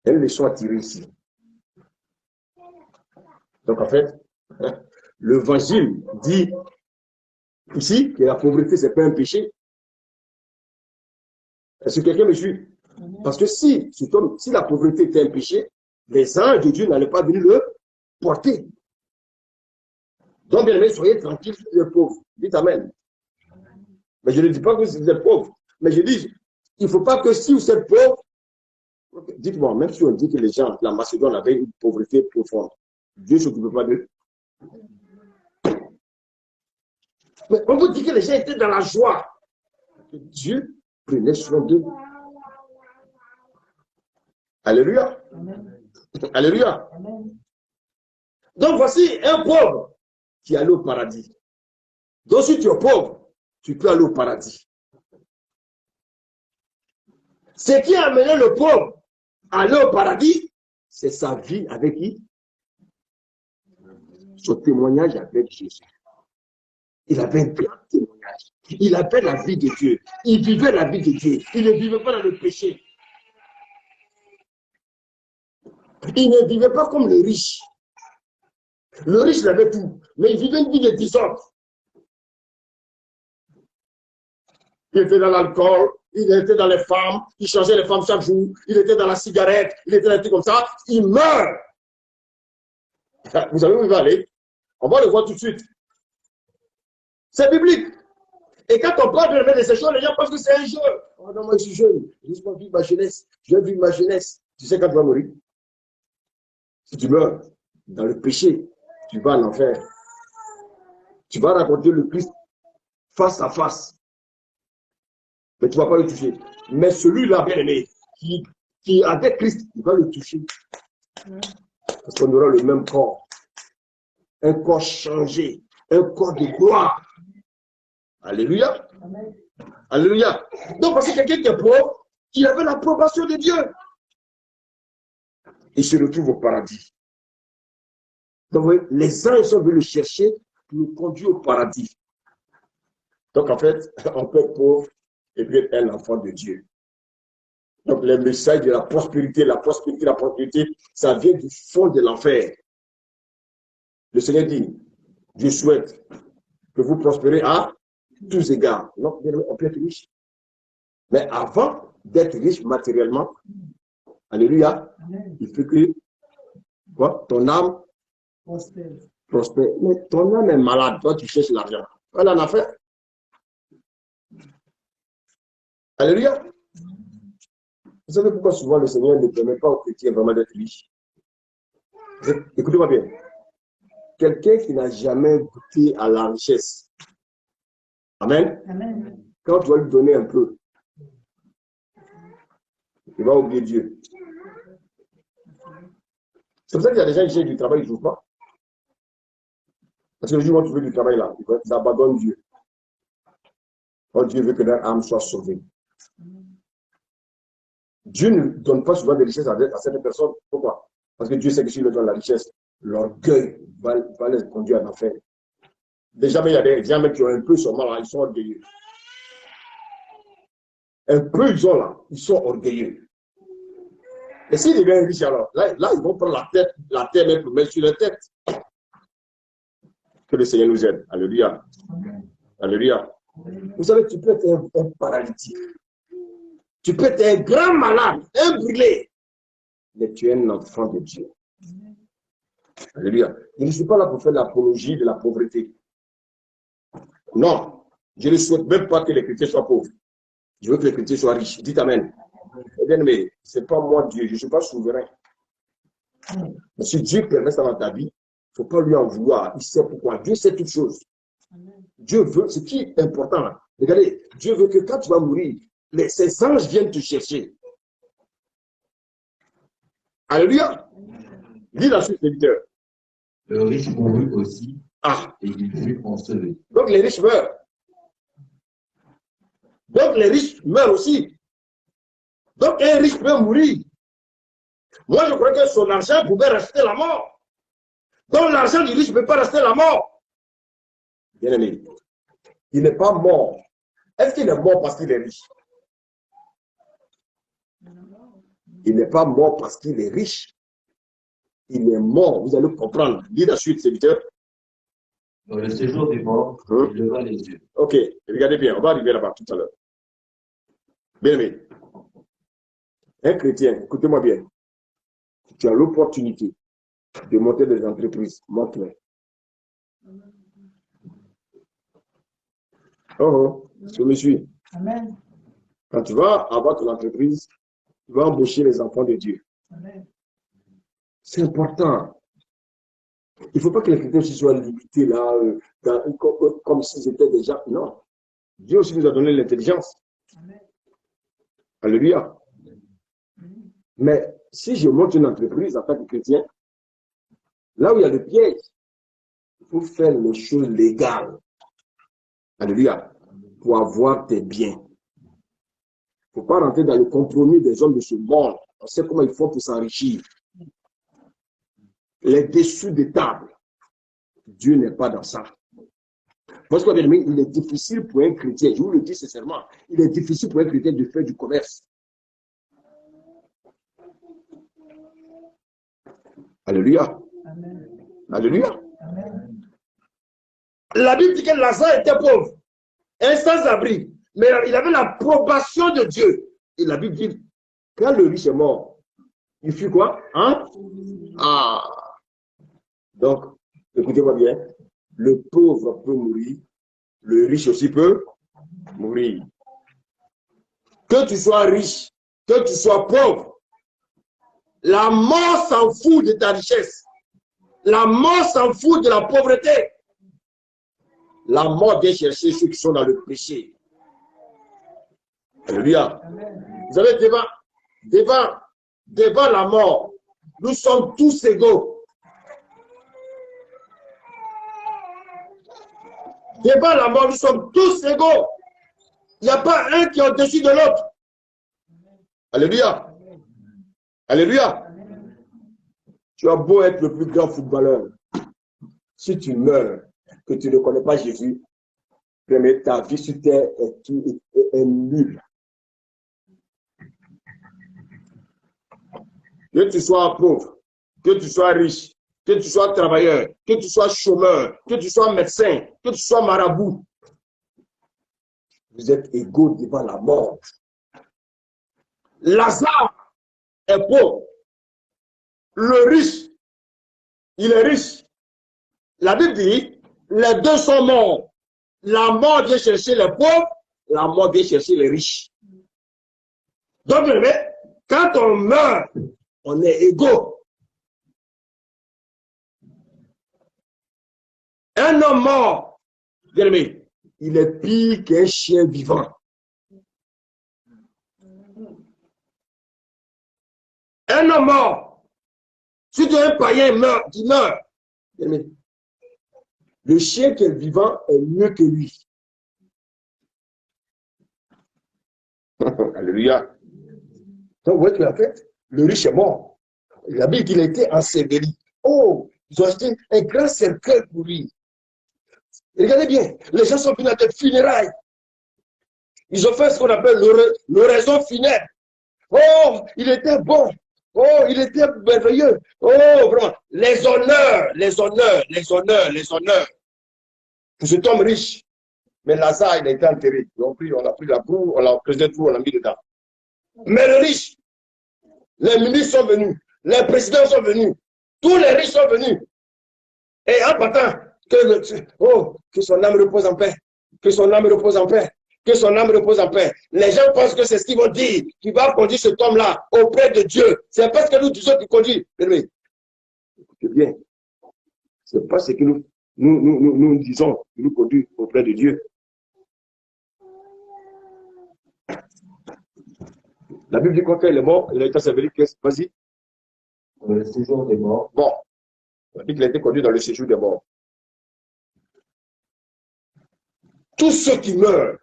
Une leçon à tirer ici. Donc, en fait, l'évangile dit ici que la pauvreté, ce n'est pas un péché. Est-ce que quelqu'un me suit? Parce que si la pauvreté était un péché, les anges de Dieu n'allaient pas venir le porter. Donc, bien aimé, soyez tranquilles si vous êtes pauvre. Dites Amen. Mais je ne dis pas que vous êtes pauvre. Mais je dis, il ne faut pas que si vous êtes pauvre, dites-moi, même si on dit que les gens, la Macédoine avait une pauvreté profonde, Dieu ne s'occupe pas d'eux. Mais on vous dit que les gens étaient dans la joie. Dieu prenait soin d'eux. Alléluia. Amen. Alléluia. Amen. Donc voici un pauvre qui est allé au paradis. Donc si tu es pauvre, tu peux aller au paradis. Ce qui a amené le pauvre à aller au paradis, c'est sa vie avec qui? Son témoignage avec Jésus. Il avait un grand témoignage. Il avait la vie de Dieu. Il vivait la vie de Dieu. Il ne vivait pas dans le péché. Il ne vivait pas comme le riche. Le riche, il avait tout. Mais il vivait une vie de désordre. Il était dans l'alcool, il était dans les femmes, il changeait les femmes chaque jour, il était dans la cigarette, il était dans des trucs comme ça. Il meurt. Vous savez où il va aller? On va le voir tout de suite. C'est biblique. Et quand on parle de ces choses, les gens pensent que c'est un jeu. Oh non, moi je suis jeune, je vais vivre ma jeunesse. Je vais vivre ma jeunesse. Tu sais quand tu vas mourir? Si tu meurs dans le péché, tu vas en enfer. Tu vas raconter le Christ face à face. Mais tu ne vas pas le toucher. Mais celui-là, bien aimé, qui est avec Christ, il va le toucher. Parce qu'on aura le même corps. Un corps changé. Un corps de gloire. Alléluia. Amen. Alléluia. Donc, parce que quelqu'un qui est pauvre, il avait l'approbation de Dieu. Il se retrouve au paradis. Donc, vous voyez, les anges sont venus le chercher pour le conduire au paradis. Donc, en fait, on peut être pauvre et puis être un enfant de Dieu. Donc, le message de la prospérité, ça vient du fond de l'enfer. Le Seigneur dit, je souhaite que vous prospérez à tous égards. Non, on peut être riche. Mais avant d'être riche matériellement, alléluia, il faut que quoi, ton âme prospère. Mais ton âme est malade, toi tu cherches l'argent. Elle en a fait. Alléluia. Vous savez pourquoi souvent le Seigneur ne permet pas aux chrétiens vraiment d'être riches? Écoutez-moi bien. Quelqu'un qui n'a jamais goûté à la richesse. Amen. Amen. Quand tu vas lui donner un peu, il va oublier Dieu. C'est pour ça qu'il y a des gens qui cherchent du travail, ils ne trouvent pas. Parce que le jour où tu veux du travail là, ils abandonnent Dieu. Oh, Dieu veut que leur âme soit sauvée. Dieu ne donne pas souvent des richesses à certaines personnes. Pourquoi? Parce que Dieu sait que s'il leur donne la richesse, l'orgueil va les conduire en enfer. Déjà, il y a des gens qui ont un peu seulement là, ils sont orgueilleux. Un peu ils ont là, ils sont orgueilleux. Et s'ils deviennent riches alors, là, ils vont prendre la terre même pour mettre sur leur tête. Que le Seigneur nous aide. Alléluia. Alléluia. Vous savez, tu peux être un paralytique. Tu peux être un grand malade, un brûlé. Mais tu es un enfant de Dieu. Alléluia. Je ne suis pas là pour faire l'apologie de la pauvreté. Non. Je ne souhaite même pas que les chrétiens soient pauvres. Je veux que les chrétiens soient riches. Dites Amen. Eh bien, mais ce n'est pas moi Dieu. Je ne suis pas souverain. Mais si Dieu permet ça dans ta vie, il ne faut pas lui en vouloir. Il sait pourquoi. Dieu sait toutes choses. Dieu veut, ce qui est important là. Regardez, Dieu veut que quand tu vas mourir, ces anges viennent te chercher. Alléluia. Dis la suite, l'éditeur. Le riche mourut aussi, Ah. et il fut enseveli. Donc les riches meurent. Donc les riches meurent aussi. Donc un riche peut mourir. Moi je crois que son argent pouvait racheter la mort. Donc l'argent du riche ne peut pas racheter la mort. Bien aimé, il n'est pas mort. Est-ce qu'il est mort parce qu'il est riche? Il n'est pas mort parce qu'il est riche. Il est mort. Vous allez comprendre. Dis la suite, serviteur. Dans le séjour des morts, il leva les yeux. Ok, regardez bien. On va arriver là-bas tout à l'heure. Bien aimé. Un chrétien, écoutez-moi bien. Tu as l'opportunité de monter des entreprises. Montre-les. Oh, je me suis. Amen. Quand tu vas avoir ton entreprise, tu vas embaucher les enfants de Dieu. Amen. C'est important. Il ne faut pas que les chrétiens soient limités là, comme s'ils étaient déjà. Non. Dieu aussi nous a donné l'intelligence. Alléluia. Mais si je monte une entreprise en tant que chrétien, là où il y a le piège, il faut faire les choses légales. Alléluia. Pour avoir tes biens. Il ne faut pas rentrer dans le compromis des hommes de ce monde. On sait comment ils font pour s'enrichir. Les dessous des tables. Dieu n'est pas dans ça. Parce que, bien aimé, il est difficile pour un chrétien, je vous le dis sincèrement, il est difficile pour un chrétien de faire du commerce. Alléluia. Amen. Alléluia. Amen. La Bible dit que Lazare était pauvre, un sans-abri, mais il avait l'approbation de Dieu. Et la Bible dit, quand le riche est mort, il fut quoi? Hein? Ah. Donc, écoutez-moi bien, le pauvre peut mourir, le riche aussi peut mourir. Que tu sois riche, que tu sois pauvre, la mort s'en fout de ta richesse. La mort s'en fout de la pauvreté. La mort vient chercher ceux qui sont dans le péché. Alléluia. Vous savez, devant la mort, nous sommes tous égaux. Devant la mort, nous sommes tous égaux. Il n'y a pas un qui est au-dessus de l'autre. Alléluia. Alléluia. Tu as beau être le plus grand footballeur. Si tu meurs, que tu ne connais pas Jésus, ta vie sur terre est nulle. Que tu sois pauvre, que tu sois riche, que tu sois travailleur, que tu sois chômeur, que tu sois médecin, que tu sois marabout, vous êtes égaux devant la mort. Lazare est pauvre. Le riche, il est riche. La Bible dit, les deux sont morts. La mort vient chercher les pauvres, la mort vient chercher les riches. Donc, quand on meurt, on est égaux. Un homme mort, bien aimé, il est pire qu'un chien vivant. Un homme mort, si tu es un païen qui meurt, bien aimé, le chien qui est vivant est mieux que lui. Alléluia. Donc, vous voyez ce qu'il a fait? Le riche est mort. La Bible dit qu'il a été enseveli. Oh, ils ont acheté un grand cercueil pour lui. Et regardez bien, les gens sont venus à des funérailles. Ils ont fait ce qu'on appelle l'oraison funèbre. Oh, il était bon. Oh, il était merveilleux. Oh, vraiment. Les honneurs, les honneurs, les honneurs, les honneurs. Pour cet homme riche. Mais Lazare, il a été enterré. On a pris la boue, on l'a présenté, on l'a mis dedans. Mais le riche, les ministres sont venus, les présidents sont venus, tous les riches sont venus. Et en partant, que son âme repose en paix, que son âme repose en paix, que son âme repose en paix. Les gens pensent que c'est ce qu'ils vont dire, qui va conduire cet homme-là auprès de Dieu. C'est pas ce que nous disons qui conduit. Mais écoutez bien, c'est pas ce que nous disons qui nous conduit auprès de Dieu. La Bible dit quand il est mort, il a été enseveli. Vas-y. Le séjour des morts. Bon. On dit qu'il a été conduit dans le séjour des morts. Tous ceux qui meurent,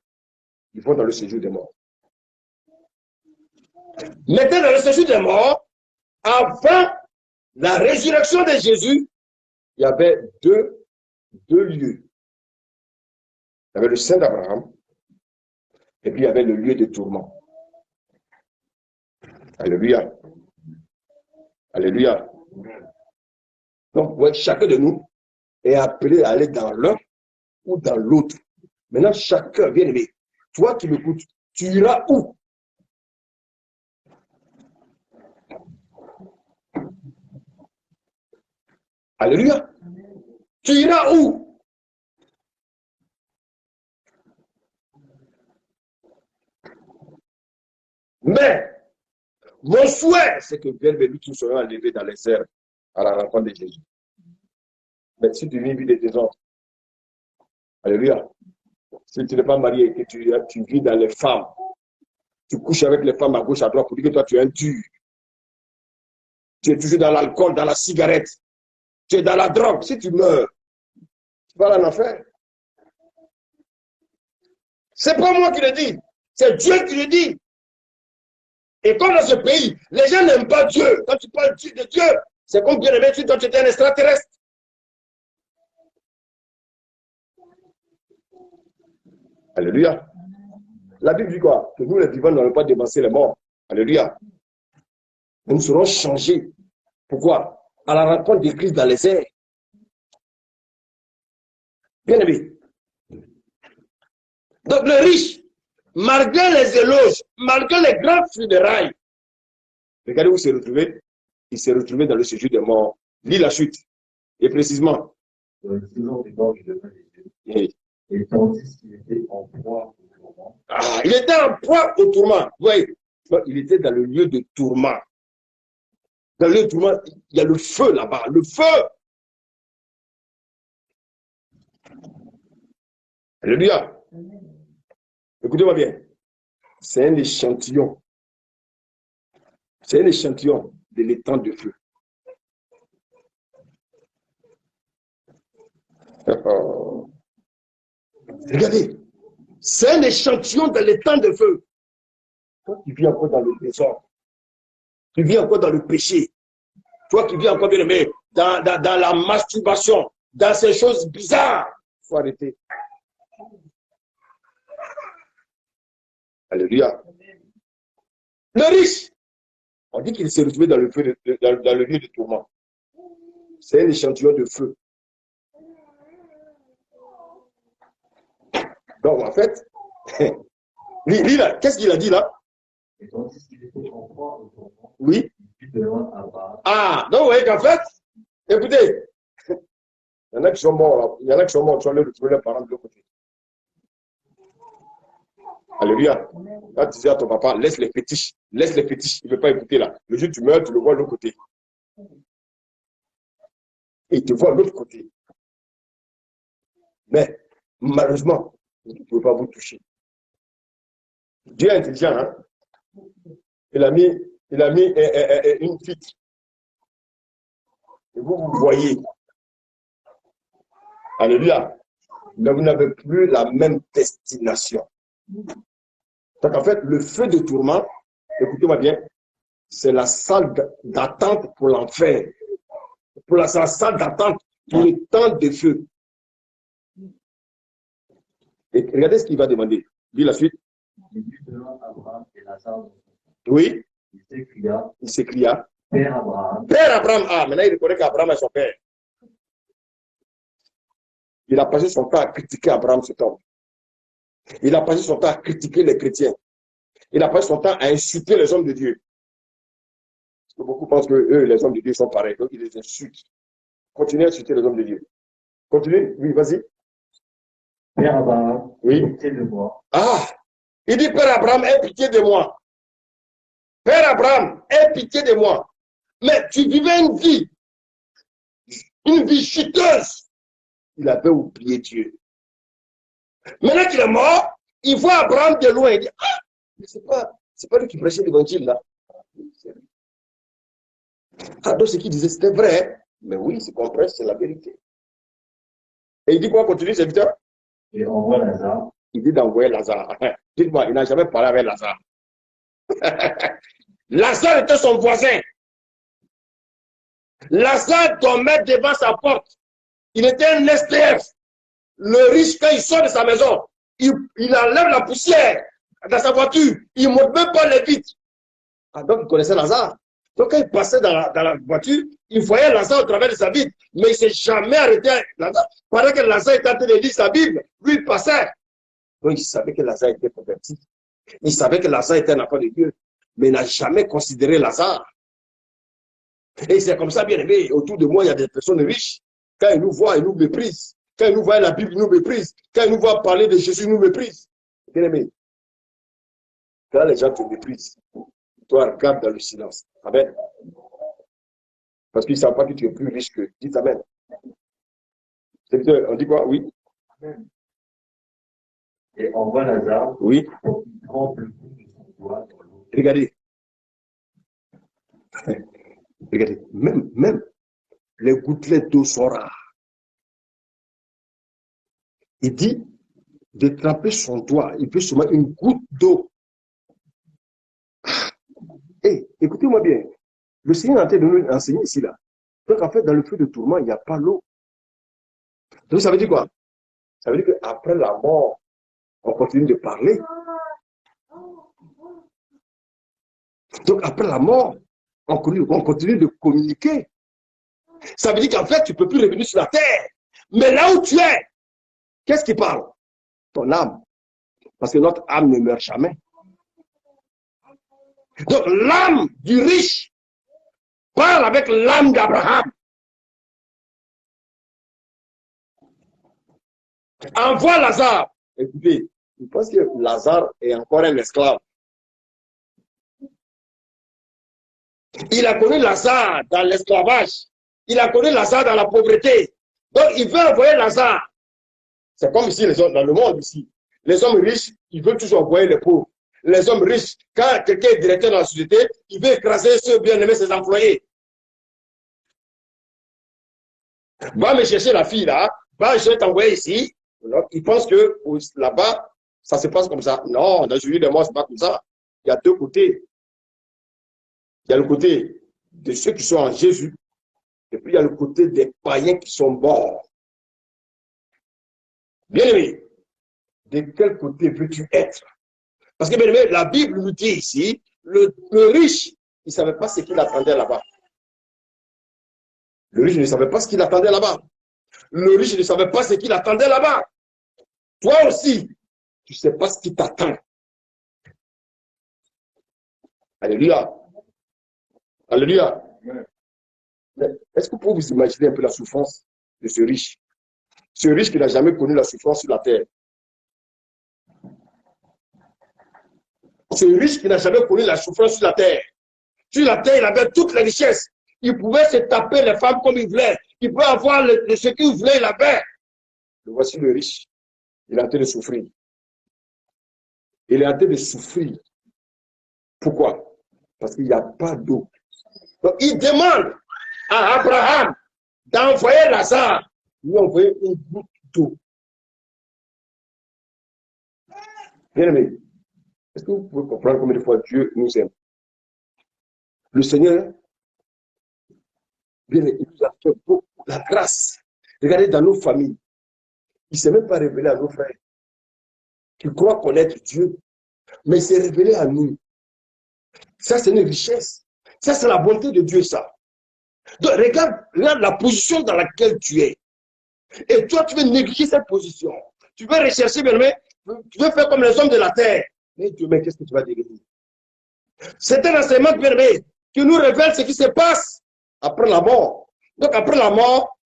ils vont dans le séjour des morts. Maintenant, dans le séjour des morts, avant la résurrection de Jésus, il y avait deux lieux. Il y avait le sein d'Abraham et puis il y avait le lieu de tourment. Alléluia. Alléluia. Donc, ouais, chacun de nous est appelé à aller dans l'un ou dans l'autre. Maintenant, chacun, bien aimé, toi qui m'écoutes, tu iras où? Alléluia. Tu iras où? Mais, mon souhait, c'est que bien aimé, tous seront enlevés dans les airs à la rencontre de Jésus. Mais si tu vis une vie de désordre, alléluia. Si tu n'es pas marié, que tu vis dans les femmes, tu couches avec les femmes à gauche, à droite, pour dire que toi tu es un dur. Tu es toujours dans l'alcool, dans la cigarette. Tu es dans la drogue. Si tu meurs, tu vas en enfer. C'est pas moi qui le dis. C'est Dieu qui le dit. Et comme dans ce pays, les gens n'aiment pas Dieu. Quand tu parles de Dieu, c'est comme bien aimé, toi tu étais un extraterrestre. Alléluia. La Bible dit quoi? Que nous, les vivants, n'allons pas dévancer les morts. Alléluia. Nous serons changés. Pourquoi? À la rencontre de Christ dans les airs. Bien aimé. Donc le riche, malgré les éloges, malgré les grandes funérailles, regardez où il s'est retrouvé. Il s'est retrouvé dans le séjour des morts. Lis la chute. Et précisément. Toujours des morts qui devaient les yeux. Et tandis qu'il était en proie au tourment. Ah, il était en proie au tourment. Oui. Il était dans le lieu de tourment. Dans le lieu de tourment, il y a le feu là-bas. Le feu. Alléluia. Écoutez-moi bien. C'est un échantillon. C'est un échantillon de l'étang de feu. Regardez. C'est un échantillon de l'étang de feu. Toi qui vis encore dans le désordre. Tu vis encore dans le péché. Toi qui vis encore, bien aimé, dans la masturbation, dans ces choses bizarres. Il faut arrêter. Alléluia. Le riche, on dit qu'il s'est retrouvé dans le feu, dans le lieu de tourment. C'est un échantillon de feu. Donc, en fait, lui là, qu'est-ce qu'il a dit là? Et tandis qu'il était en proie au tourment. Oui. Il fut devant Abraham. Ah, donc vous voyez qu'en fait, écoutez, il y en a qui sont morts là. Il y en a qui sont morts, tu vas les retrouver leurs parents de l'autre côté. Alléluia. Là, tu dis à ton papa, laisse les fétiches. Laisse les fétiches. Il ne veut pas écouter là. Le jour où tu meurs, tu le vois de l'autre côté. Et il te voit de l'autre côté. Mais, malheureusement, vous ne pouvez pas vous toucher. Dieu est intelligent, hein? Il a mis une fitre. Et vous voyez. Alléluia. Mais vous n'avez plus la même destination. Donc, en fait, le feu de tourment, écoutez-moi bien, c'est la salle d'attente pour l'enfer. Pour la salle d'attente pour le temps de feu. Et regardez ce qu'il va demander. Dis la suite. Il fut devant Abraham et Lazare. Oui. Il s'écria. Père Abraham. Père Abraham. Ah, maintenant il reconnaît qu'Abraham est son père. Il a passé son temps à critiquer Abraham, cet homme. Il a passé son temps à critiquer les chrétiens. Il a passé son temps à insulter les hommes de Dieu. Parce que beaucoup pensent que eux, les hommes de Dieu, sont pareils. Donc, ils les insultent. Continuez à insulter les hommes de Dieu. Continue. Oui, vas-y. Père Abraham, oui. Pitié de moi. Ah, il dit, Père Abraham, aie pitié de moi. Père Abraham, aie pitié de moi. Mais tu vivais une vie chuteuse. Il avait oublié Dieu. Maintenant qu'il est mort, il voit Abraham de loin. Il dit, ah, mais c'est pas lui qui prêchait l'évangile là. Ah, donc ce qu'il disait, c'était vrai. Mais oui, ce qu'on prêche, c'est la vérité. Et il dit quoi, continue, c'est Victor? Et envoie Lazare. Il dit d'envoyer Lazare. Dites-moi, il n'a jamais parlé avec Lazare. Lazare était son voisin. Lazare dormait devant sa porte. Il était un SDF. Le riche, quand il sort de sa maison, il enlève la poussière dans sa voiture. Il ne monte même pas les vitres. Ah, donc, il connaissait Lazare. Donc, quand il passait dans la voiture, il voyait Lazare au travers de sa vitre. Mais il ne s'est jamais arrêté. Pendant que Lazare était en train de lire sa Bible, lui, il passait. Donc, il savait que Lazare était converti. Il savait que Lazare était un enfant de Dieu. Mais il n'a jamais considéré Lazare. Et c'est comme ça, bien aimé. Autour de moi, il y a des personnes riches. Quand ils nous voient, ils nous méprisent. Quand ils nous voient la Bible, ils nous méprisent. Quand ils nous voient parler de Jésus, ils nous méprisent. Bien aimé. Quand les gens te méprisent, toi, regarde dans le silence. Amen. Parce qu'ils ne savent pas que tu es plus riche qu'eux. Dites Amen. On dit quoi? Oui. Amen. Et envoie Lazare. Oui. Pour qu'il trempe le bout de son doigt dans l'eau. Regardez. Regardez, même les gouttelettes d'eau sont rares. Il dit de tremper son doigt, il peut seulement une goutte d'eau. Écoutez-moi bien, le Seigneur est en train de nous enseigner ici, là. Donc, en fait, dans le feu de tourment, il n'y a pas l'eau. Donc, ça veut dire quoi? Ça veut dire qu'après la mort, on continue de parler. Donc, après la mort, on continue de communiquer. Ça veut dire qu'en fait, tu ne peux plus revenir sur la terre. Mais là où tu es, qu'est-ce qui parle? Ton âme. Parce que notre âme ne meurt jamais. Donc, l'âme du riche parle avec l'âme d'Abraham. Envoie Lazare. Écoutez, je pense que Lazare est encore un esclave. Il a connu Lazare dans l'esclavage. Il a connu Lazare dans la pauvreté. Donc, il veut envoyer Lazare. C'est comme ici, dans le monde ici. Les hommes riches, ils veulent toujours envoyer les pauvres. Les hommes riches, quand quelqu'un est directeur dans la société, il veut écraser ceux bien-aimés, ses employés. Va me chercher la fille là, je vais t'envoyer ici. Ils pensent que là-bas, ça se passe comme ça. Non, dans le jury de mort, c'est pas comme ça. Il y a deux côtés. Il y a le côté de ceux qui sont en Jésus, et puis il y a le côté des païens qui sont morts. Bien-aimé, de quel côté veux-tu être? Parce que, bien aimé, la Bible nous dit ici, le riche, il ne savait pas ce qu'il attendait là-bas. Le riche ne savait pas ce qu'il attendait là-bas. Le riche ne savait pas ce qu'il attendait là-bas. Toi aussi, tu ne sais pas ce qui t'attend. Alléluia. Alléluia. Est-ce que vous pouvez vous imaginer un peu la souffrance de ce riche? Ce riche qui n'a jamais connu la souffrance sur la terre. Ce riche qui n'a jamais connu la souffrance sur la terre. Sur la terre, il avait toutes les richesses. Il pouvait se taper les femmes comme il voulait. Il pouvait avoir ce qu'il voulait, il avait. Voici le riche. Il est en train de souffrir. Il est en train de souffrir. Pourquoi? Parce qu'il n'y a pas d'eau. Donc, il demande à Abraham d'envoyer Lazare, lui envoyer une goutte d'eau. Bien aimé, est-ce que vous pouvez comprendre combien de fois Dieu nous aime? Le Seigneur, bien aimé, il nous a fait beaucoup la grâce. Regardez dans nos familles, il ne s'est même pas révélé à nos frères qui croient connaître Dieu, mais il s'est révélé à nous. Ça, c'est une richesse. Ça, c'est la bonté de Dieu, ça. Donc, regarde la position dans laquelle tu es. Et toi, tu veux négliger cette position. Tu veux rechercher, bien aimé, tu veux faire comme les hommes de la terre. Mais Dieu, mais qu'est-ce que tu vas devenir? C'est un enseignement, bien aimé, qui nous révèle ce qui se passe après la mort. Donc, après la mort,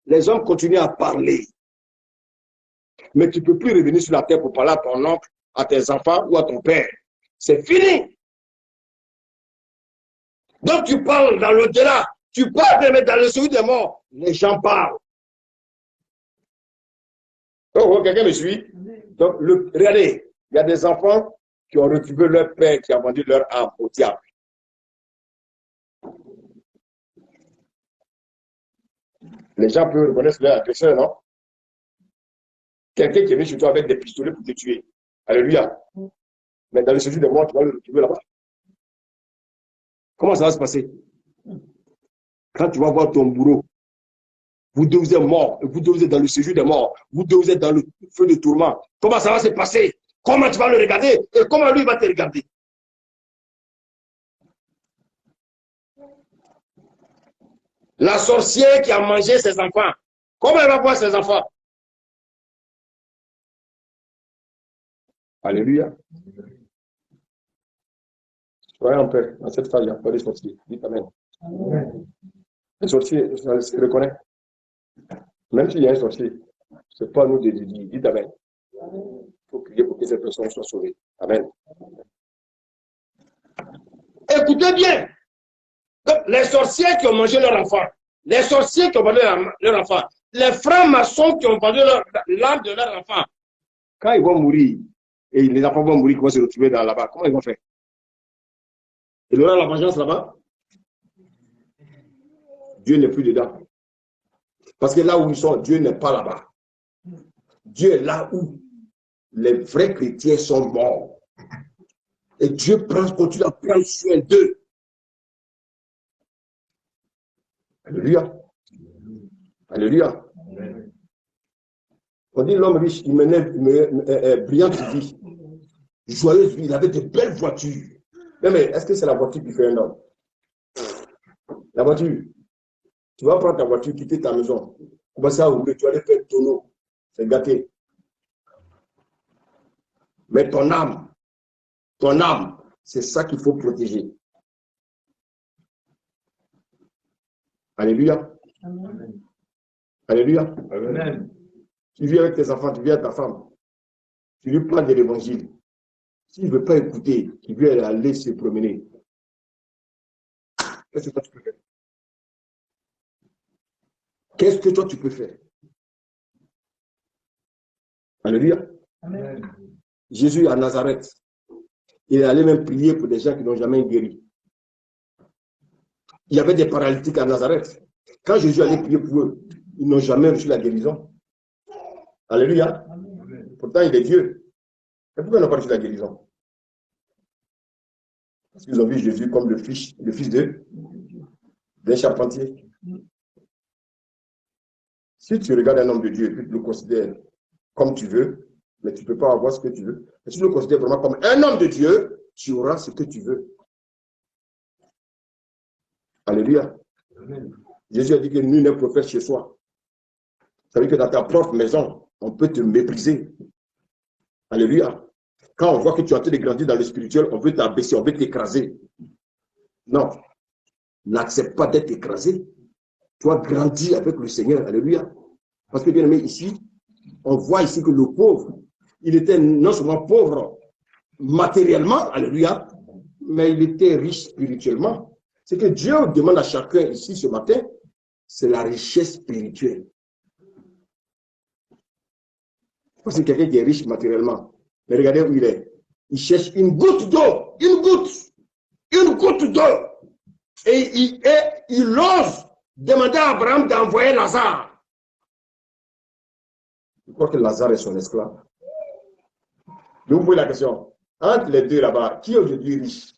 les hommes continuent à parler. Mais tu ne peux plus revenir sur la terre pour parler à ton oncle, à tes enfants ou à ton père. C'est fini. Donc, tu parles dans l'au-delà. Tu parles, mais dans le celui des morts, les gens parlent. Oh, quelqu'un me suit? Donc, regardez, il y a des enfants qui ont retrouvé leur père qui a vendu leur âme au diable. Les gens peuvent reconnaître leur agresseur, non? Quelqu'un qui est venu chez toi avec des pistolets pour te tuer. Alléluia. Mais dans le séjour des morts, tu vas le retrouver là-bas. Comment ça va se passer? Quand tu vas voir ton bourreau, vous deux vous êtes morts, vous deux vous êtes dans le séjour des morts, vous deux vous êtes dans le feu de tourment. Comment ça va se passer? Comment tu vas le regarder et comment lui va te regarder? La sorcière qui a mangé ses enfants, comment elle va voir ses enfants? Alléluia. Soyez en paix. Dans cette phase, il n'y a pas de sorciers. Dites Amen. Les sorciers, ça se reconnaît. Même s'il y a un sorcier, ce n'est pas à nous de dire. Dites Amen. Il faut prier pour que cette personne soit sauvée. Amen. Écoutez bien. Donc, les sorciers qui ont mangé leur enfant, les sorciers qui ont vendu leur enfant, les francs-maçons qui ont vendu l'âme de leur enfant, quand ils vont mourir, et les enfants vont mourir, ils vont se retrouver là-bas, comment ils vont faire? Ils auront la vengeance là-bas? Dieu n'est plus dedans. Parce que là où ils sont, Dieu n'est pas là-bas. Dieu est là où les vrais chrétiens sont morts. Et Dieu continue à prendre soin d'eux. Alléluia. Alléluia. On dit l'homme riche, il menait brillante vie, joyeuse vie, il avait de belles voitures. Mais est-ce que c'est la voiture qui fait un homme? La voiture, tu vas prendre ta voiture, quitter ta maison, commencer à rouler, tu vas aller faire tonneau, c'est gâté. Mais ton âme, c'est ça qu'il faut protéger. Alléluia. Amen. Alléluia. Amen. Tu vis avec tes enfants, tu vis avec ta femme. Tu lui parles de l'évangile. S'il ne veut pas écouter, il veut aller se promener. Qu'est-ce que toi tu peux faire? Qu'est-ce que toi tu peux faire? Alléluia. Amen. Jésus à Nazareth, il est allé même prier pour des gens qui n'ont jamais guéri. Il y avait des paralytiques à Nazareth. Quand Jésus allait prier pour eux, ils n'ont jamais reçu la guérison. Alléluia. Amen. Pourtant, il est Dieu. Et pourquoi ils n'ont pas reçu la guérison? Parce qu'ils ont vu Jésus comme le fils d'un charpentier. Si tu regardes un homme de Dieu et puis tu le considères comme tu veux, mais tu ne peux pas avoir ce que tu veux. Mais si tu le considères vraiment comme un homme de Dieu, tu auras ce que tu veux. Alléluia. Amen. Jésus a dit que nul n'est prophète chez soi. Ça veut dire que dans ta propre maison, on peut te mépriser. Alléluia. Quand on voit que tu es en train de grandir dans le spirituel, on veut t'abaisser, on veut t'écraser. Non. N'accepte pas d'être écrasé. Toi, grandis avec le Seigneur. Alléluia. Parce que bien aimé, ici, on voit ici que le pauvre, il était non seulement pauvre matériellement, alléluia, mais il était riche spirituellement. Ce que Dieu demande à chacun ici ce matin, c'est la richesse spirituelle. Parce que quelqu'un qui est riche matériellement, mais regardez où il est. Il cherche une goutte d'eau, une goutte d'eau. Et il ose demander à Abraham d'envoyer Lazare. Je crois que Lazare est son esclave. Mais vous voyez la question. Entre les deux là-bas, qui est aujourd'hui riche?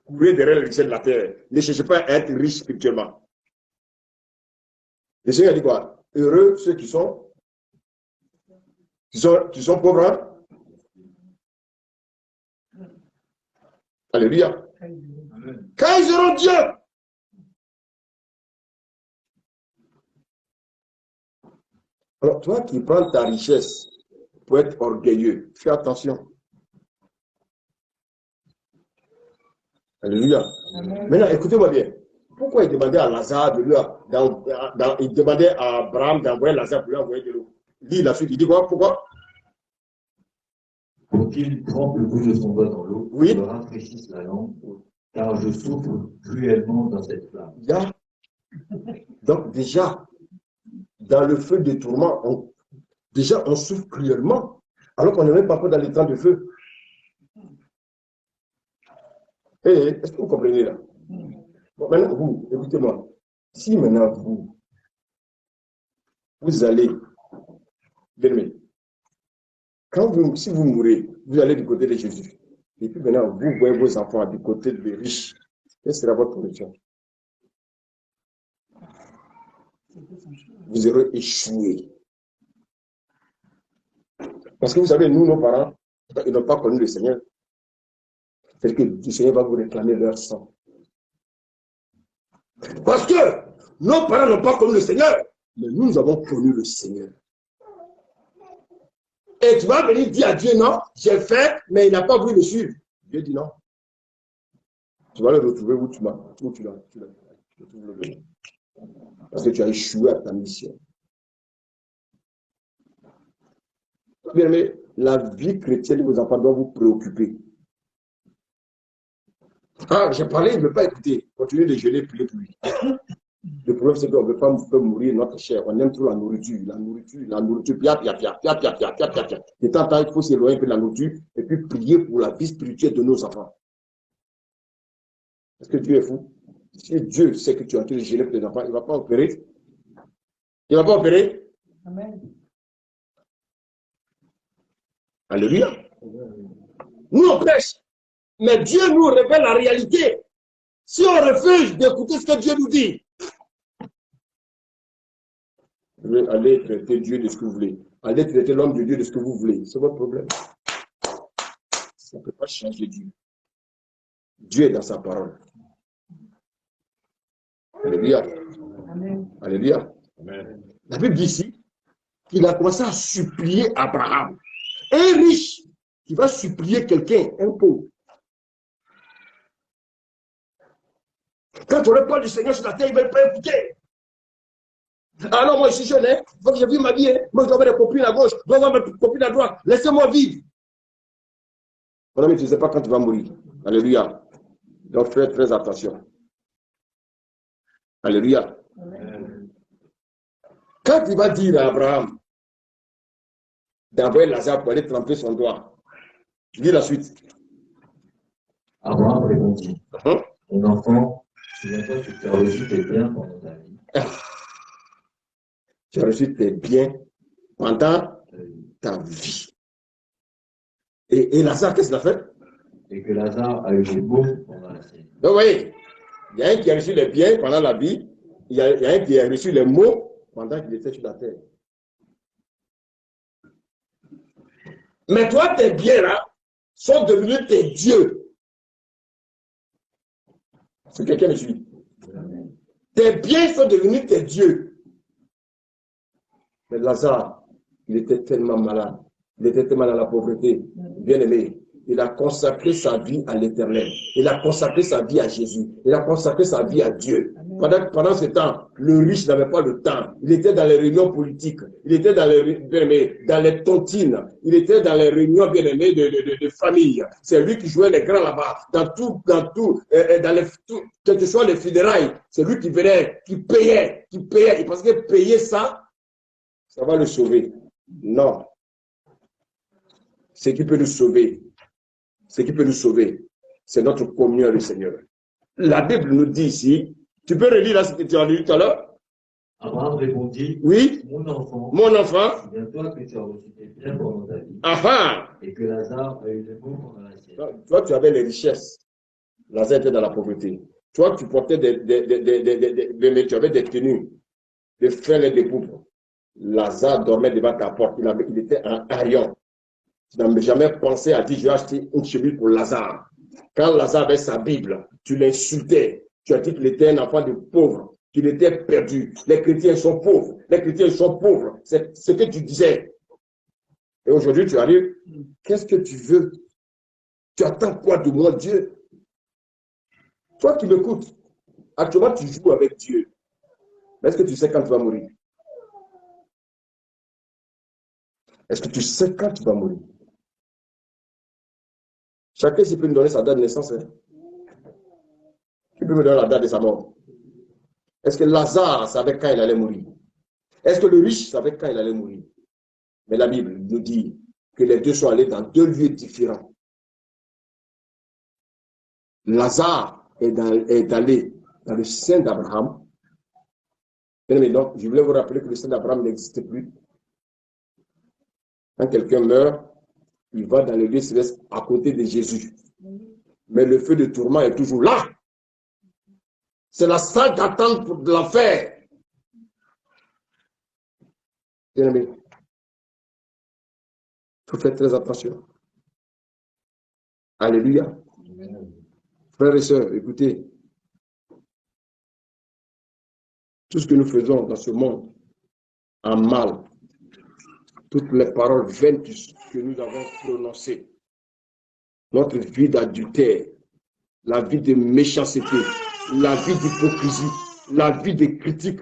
Courez derrière le richesse de la terre. Ne cherchez pas à être riche spirituellement. Le Seigneur dit quoi? Heureux ceux qui sont pauvres. Hein? Alléluia. Quand ils auront Dieu. Alors, toi qui prends ta richesse pour être orgueilleux, fais attention. Alléluia. Maintenant, écoutez-moi bien. Pourquoi il demandait à Lazare il demandait à Abraham d'envoyer Lazare pour lui envoyer de l'eau? Lis la suite, il dit quoi? Pourquoi? Pour qu'il trempe le bout de son doigt dans l'eau, oui. Me rafraîchisse la langue, car je souffre cruellement dans cette flamme. Yeah. Donc déjà, dans le feu des tourments, on souffre cruellement, alors qu'on n'est même pas dans les temps de feu. Est-ce que vous comprenez là? Bon, maintenant, vous, écoutez-moi. Si maintenant vous allez, bien-aimé, si vous mourrez, vous allez du côté de Jésus. Et puis maintenant, vous voyez vos enfants du côté des riches. Quelle sera votre position? Vous aurez échoué. Parce que vous savez, nous, nos parents, ils n'ont pas connu le Seigneur. C'est que le Seigneur va vous réclamer leur sang. Parce que nos parents n'ont pas connu le Seigneur, mais nous avons connu le Seigneur. Et tu vas venir dire à Dieu, non, j'ai fait, mais il n'a pas voulu le suivre. Dieu dit non. Tu vas le retrouver où tu l'as. Parce que tu as échoué à ta mission. Bien aimé, la vie chrétienne de vos enfants doit vous préoccuper. Ah, j'ai parlé, il ne veut pas écouter. Continuez de jeûner, prier pour lui. Le problème, c'est qu'on ne veut pas mourir notre chair. On aime trop la nourriture. Pia. De temps en temps, il faut s'éloigner de la nourriture et puis prier pour la vie spirituelle de nos enfants. Est-ce que Dieu est fou? Si Dieu sait que tu es en train de gêner tes enfants, il ne va pas opérer. Il ne va pas opérer. Amen. Alléluia. Nous, on prêche. Mais Dieu nous révèle la réalité. Si on refuse d'écouter ce que Dieu nous dit, allez traiter Dieu de ce que vous voulez. Allez traiter l'homme de Dieu de ce que vous voulez. C'est votre problème. Ça ne peut pas changer Dieu. Dieu est dans sa parole. Alléluia. Amen. Alléluia. Amen. La Bible dit ici qu'il a commencé à supplier Abraham. Un riche qui va supplier quelqu'un, un pauvre. Quand on parle du Seigneur sur la terre, il ne va pas écouter. Ah non, moi je suis jeune, hein. Il faut que je vive ma vie. Hein. Moi je dois avoir des copines à gauche, je dois avoir des copines à droite. Laissez-moi vivre. Mon ami, tu ne sais pas quand tu vas mourir. Alléluia. Donc fais très attention. Alléluia. Amen. Quand il va dire à Abraham d'envoyer Lazare pour aller tremper son doigt, dis la suite. Abraham répondit, Hein? mon enfant, souviens-toi que tu as reçu tes biens pendant ta vie. Tu as reçu tes biens pendant ta vie. Et Lazare, qu'est-ce qu'il a fait? Et que Lazare a eu des maux pendant la sienne. Donc, vous voyez, il y a un qui a reçu les biens pendant la vie, il y a un qui a reçu les maux pendant qu'il était sur la terre. Mais toi, tes biens là sont devenus tes dieux. Si quelqu'un me suit. Tes biens sont devenus tes dieux. Mais Lazare, il était tellement malade. Il était tellement dans la pauvreté. Bien aimé. Il a consacré sa vie à l'Éternel. Il a consacré sa vie à Jésus. Il a consacré sa vie à Dieu. Pendant ce temps, le riche n'avait pas le temps. Il était dans les réunions politiques. Il était dans les tontines. Il était dans les réunions bien-aimées de famille. C'est lui qui jouait les grands là-bas. Quel que soit les funérailles, c'est lui qui venait, qui payait. Il pensait que payer ça va le sauver. Non. Ce qui peut nous sauver, c'est notre communion avec le Seigneur. La Bible nous dit ici, tu peux relire là ce que tu as lu tout à l'heure? Abraham répondit, oui, mon enfant, souviens-toi que tu as reçu tes biens pendant ta vie. Aha. Et que Lazare a eu des maux pendant la sienne. Toi, tu avais les richesses. Lazare était dans la pauvreté. Toi, tu portais tu avais des tenues, des frères et des poupes. Lazare dormait devant ta porte. Il était un haillon. Tu n'as jamais pensé à dire, je vais acheter une chemise pour Lazare. Quand Lazare avait sa Bible, tu l'insultais. Tu as dit qu'il était un enfant de pauvre, qu'il était perdu. Les chrétiens sont pauvres. Les chrétiens sont pauvres. C'est ce que tu disais. Et aujourd'hui, tu arrives. Qu'est-ce que tu veux? Tu attends quoi de moi, Dieu? Toi qui m'écoutes, actuellement, tu joues avec Dieu. Mais est-ce que tu sais quand tu vas mourir? Est-ce que tu sais quand tu vas mourir? Chacun peut me donner sa date de naissance. Hein? Qui peut me donner la date de sa mort? Est-ce que Lazare savait quand il allait mourir? Est-ce que le riche savait quand il allait mourir? Mais la Bible nous dit que les deux sont allés dans deux lieux différents. Lazare est allé dans le sein d'Abraham. Mais donc, je voulais vous rappeler que le sein d'Abraham n'existe plus. Quand quelqu'un meurt, il va dans le lieu céleste à côté de Jésus. Mais le feu de tourment est toujours là. C'est la salle d'attente de l'enfer. Bien aimé, il faut faire très attention. Alléluia. Frères et sœurs, écoutez. Tout ce que nous faisons dans ce monde en mal, toutes les paroles vaines que nous avons prononcées, notre vie d'adultère, la vie de méchanceté, la vie d'hypocrisie, la vie de critique.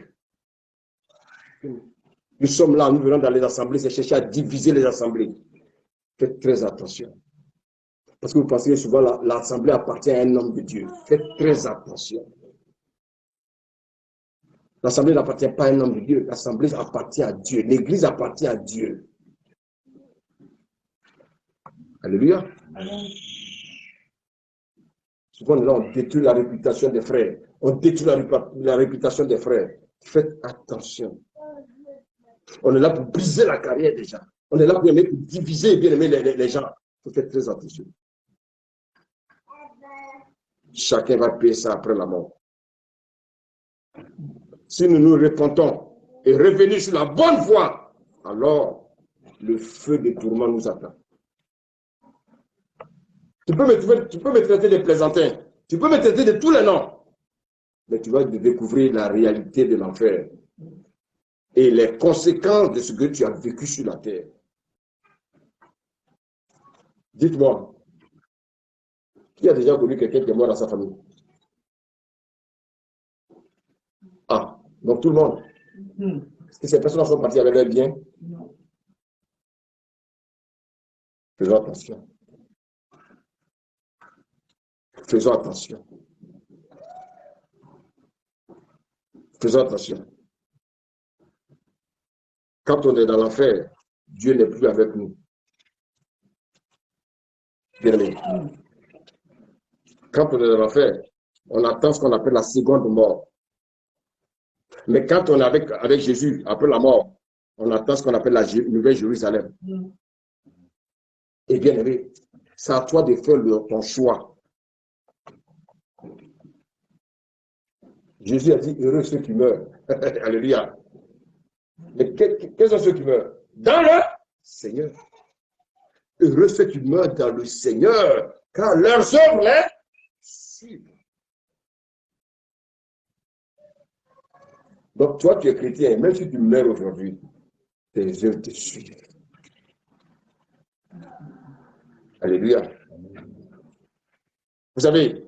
Nous sommes là, nous venons dans les assemblées, c'est chercher à diviser les assemblées. Faites très attention. Parce que vous pensez que souvent l'assemblée appartient à un homme de Dieu. Faites très attention. L'assemblée n'appartient pas à un homme de Dieu. L'assemblée appartient à Dieu. L'église appartient à Dieu. Alléluia. Souvent, là, on détruit la réputation des frères. On détruit la réputation des frères. Faites attention. On est là pour briser la carrière des gens. On est là pour diviser et bien aimer les gens. Il faut faire très attention. Chacun va payer ça après la mort. Si nous nous repentons et revenons sur la bonne voie, alors le feu des tourments nous attend. Tu peux me traiter de plaisantin, tu peux me traiter de tous les noms, mais tu vas découvrir la réalité de l'enfer et les conséquences de ce que tu as vécu sur la terre. Dites-moi, qui a déjà connu quelqu'un qui est mort dans sa famille? Ah, donc tout le monde. Est-ce que ces personnes sont parties avec leurs biens? Non. Faisons attention. Faisons attention. Faisons attention. Quand on est dans l'enfer, Dieu n'est plus avec nous. Bien aimé. Quand on est dans l'enfer, on attend ce qu'on appelle la seconde mort. Mais quand on est avec Jésus, après la mort, on attend ce qu'on appelle la Nouvelle Jérusalem. Et bien aimé, c'est à toi de faire ton choix. Jésus a dit, heureux ceux qui meurent. Alléluia. Mais quels sont ceux qui meurent? Dans le Seigneur. Heureux ceux qui meurent dans le Seigneur, car leurs œuvres les suivent. Donc, toi, tu es chrétien, même si tu meurs aujourd'hui, tes œuvres te suivent. Alléluia. Vous savez,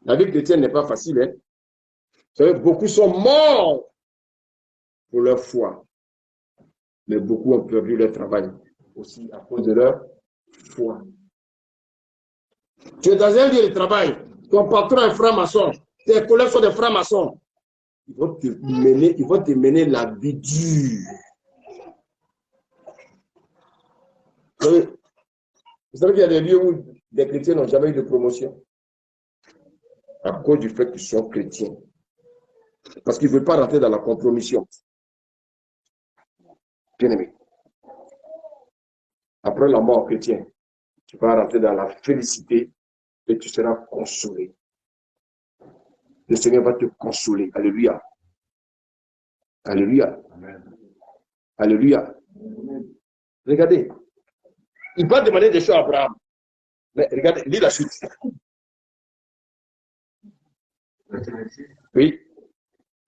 la vie chrétienne n'est pas facile. Hein? Vous savez, beaucoup sont morts pour leur foi. Mais beaucoup ont perdu leur travail aussi à cause de leur foi. Tu es dans un lieu de travail, ton patron est franc-maçon, tes collègues sont des francs-maçons. Ils vont te mener la vie dure. Vous savez qu'il y a des lieux où des chrétiens n'ont jamais eu de promotion à cause du fait qu'ils sont chrétiens. Parce qu'ils ne veulent pas rentrer dans la compromission. Bien aimé. Après la mort chrétienne, tu vas rentrer dans la félicité et tu seras consolé. Le Seigneur va te consoler. Alléluia. Alléluia. Amen. Alléluia. Amen. Regardez. Il va demander des choses à Abraham. Mais regardez, lis la suite. Oui.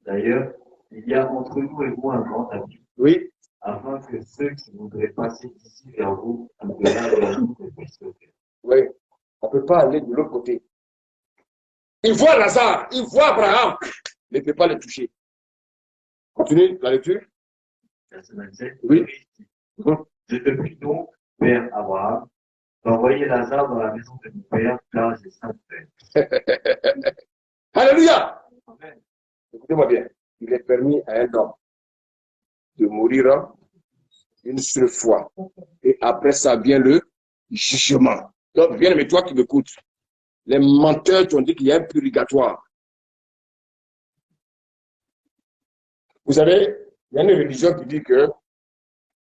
D'ailleurs, il y a entre nous et vous un grand ami. Oui. Afin que ceux qui voudraient passer d'ici vers vous, de là vers nous, puissent le faire. Oui. On ne peut pas aller de l'autre côté. Il voit Lazare, il voit Abraham, mais il ne peut pas le toucher. Continue la lecture. Verset 27. Oui. Je te prie donc, Père Abraham, d'envoyer Lazare dans la maison de mon père, car j'ai faim de paix. Alléluia. Amen. Écoutez-moi bien. Il est permis à un homme de mourir une seule fois. Et après ça vient le jugement. Donc, bien aimé, toi qui m'écoutes, les menteurs t'ont dit qu'il y a un purgatoire. Vous savez, il y a une religion qui dit que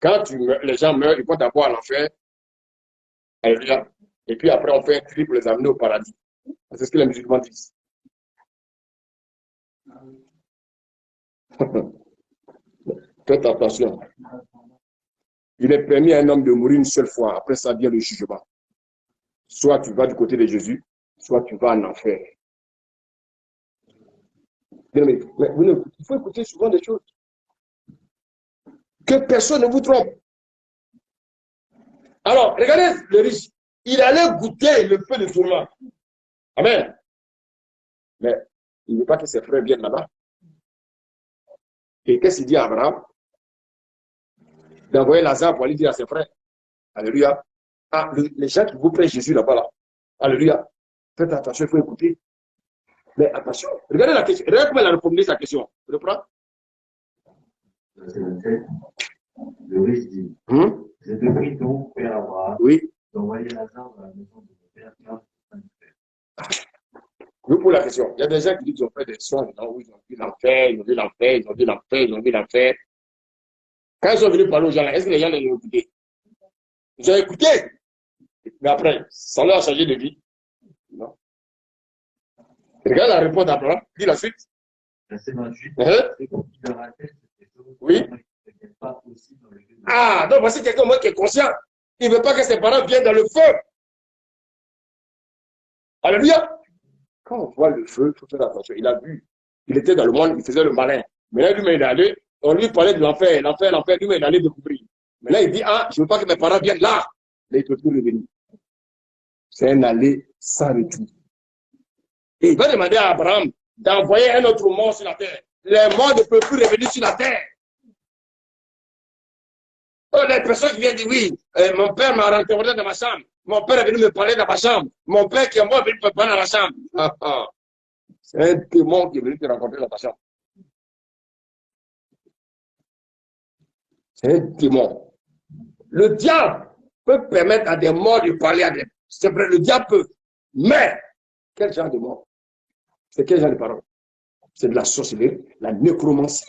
quand les gens meurent, ils vont d'abord à l'enfer. Et puis après, on fait un tri pour les amener au paradis. C'est ce que les musulmans disent. Faites attention. Il est permis à un homme de mourir une seule fois. Après ça vient le jugement. Soit tu vas du côté de Jésus, soit tu vas en enfer. Mais il faut écouter souvent des choses. Que personne ne vous trompe. Alors, regardez le riche. Il allait goûter le feu de tourment. Amen. Mais il ne veut pas que ses frères viennent là-bas. Et qu'est-ce qu'il dit à Abraham? D'envoyer Lazare pour aller dire à ses frères. Alléluia. Ah, les gens qui vous prennent Jésus là-bas, là. Alléluia. Faites attention, il faut écouter. Mais attention, regardez la question. Regardez comment elle a répondu sa question. Je reprends. Le riche dit, je te prie donc, Père Abraham, oui, d'envoyer Lazare dans la maison de mon père, car j'ai faim de paix. Oui, pour la question. Il y a des gens qui disent qu'ils ont fait des songes, où ils ont vu l'enfer, ils ont vu l'enfer, ils ont vu l'enfer, ils ont vu l'enfer. Quand ils sont venus parler aux gens là, est-ce que les gens les ont écoutés? Ils ont écouté. Mais après, ça leur a changé de vie. Non. Regarde la réponse d'Abraham. Dis la suite. Verset 28. C'est comme il leur rappelle cette chose. Oui. Pas aussi dans le lieu de... Ah, donc voici quelqu'un qui est conscient. Il ne veut pas que ses parents viennent dans le feu. Alléluia. Quand on voit le feu, il faut faire attention. Il a vu. Il était dans le monde, il faisait le malin. Maintenant, lui-même, il est allé. On lui parlait de l'enfer, l'enfer. Lui-même, il est allé découvrir. Maintenant, il dit, ah, je ne veux pas que mes parents viennent là. Là, il ne peut plus revenir. C'est un aller sans retour. Et il va demander à Abraham d'envoyer un autre mort sur la terre. Les morts ne peuvent plus revenir sur la terre. Les personnes qui viennent dire, oui, mon père m'a rentré dans ma chambre. Mon père est venu me parler dans ma chambre. Mon père qui est mort est venu me parler dans ma chambre. C'est un démon qui est venu te rencontrer dans ta chambre. C'est un démon. Le diable peut permettre à des morts de parler à des... C'est vrai, le diable peut. Mais, quel genre de mort? C'est quel genre de parole? C'est de la sorcellerie, la nécromancie.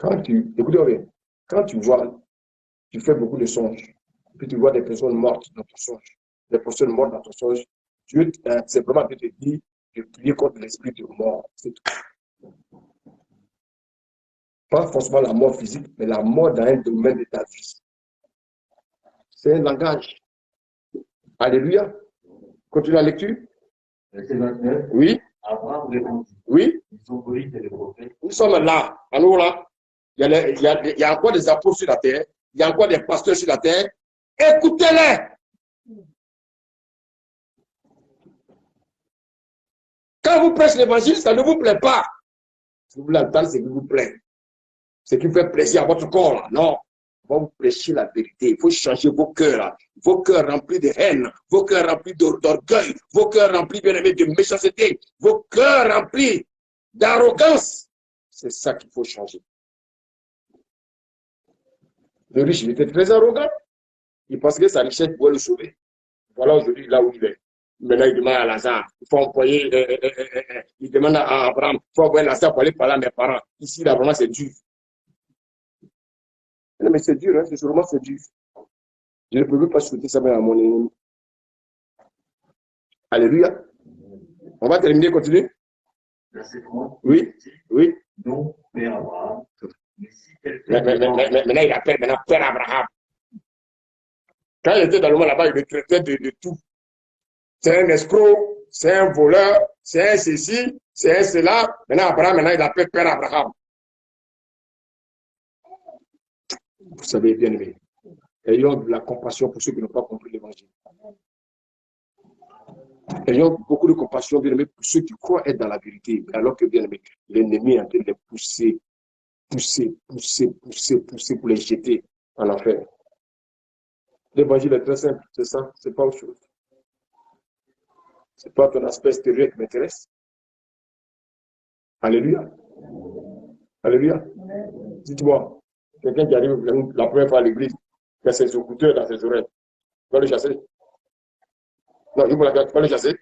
Écoutez bien, quand tu vois, tu fais beaucoup de songes, puis tu vois des personnes mortes dans ton songe, des personnes mortes dans ton songe, Dieu simplement te dit de prier contre l'esprit de mort. C'est tout. Pas forcément la mort physique, mais la mort dans un domaine de ta vie. C'est un langage. Alléluia. Continue la lecture. Verset 29. Oui. Abraham répondit. Oui. Ils ont Moïse et les prophètes. Nous sommes là. Alors là, il y a encore des apôtres sur la terre. Il y a encore des pasteurs sur la terre. Écoutez-les. Quand vous prêchez l'évangile, ça ne vous plaît pas. Si vous voulez entendre ce qui vous plaît, ce qui fait plaisir à votre corps, là. Non. On va vous prêcher la vérité. Il faut changer vos cœurs, là. Vos cœurs remplis de haine, vos cœurs remplis d'orgueil, vos cœurs remplis, bien aimés, de méchanceté, vos cœurs remplis d'arrogance. C'est ça qu'il faut changer. Le riche, il était très arrogant. Il pensait que sa richesse pouvait le sauver. Voilà aujourd'hui là où il est. Maintenant, il demande à Lazare, il faut envoyer, il demande à Abraham, il faut envoyer Lazare pour aller parler à mes parents. Ici, là, vraiment, c'est dur. Non, mais c'est dur, hein, c'est sûrement c'est dur. Je ne peux pas souhaiter ça même à mon ennemi. Alléluia. On va terminer, continuer. Oui, oui. Donc, Père Abraham. Maintenant, il appelle maintenant Père Abraham. Quand il était dans le monde là-bas, il le traitait de tout. C'est un escroc, c'est un voleur, c'est un ceci, c'est un cela. Maintenant, Abraham, maintenant, il appelle Père Abraham. Vous savez bien aimé. Ayons de la compassion pour ceux qui n'ont pas compris l'évangile. Ayons beaucoup de compassion, bien aimé, pour ceux qui croient être dans la vérité, alors que, bien aimé, l'ennemi est en train de les pousser pour les jeter en enfer. L'évangile est très simple, c'est ça, c'est pas autre chose. C'est pas ton aspect extérieur qui m'intéresse. Alléluia. Alléluia. Dites-moi, quelqu'un qui arrive la première fois à l'église, qui a ses écouteurs dans ses oreilles, tu vas le chasser? Non, il va le chasser.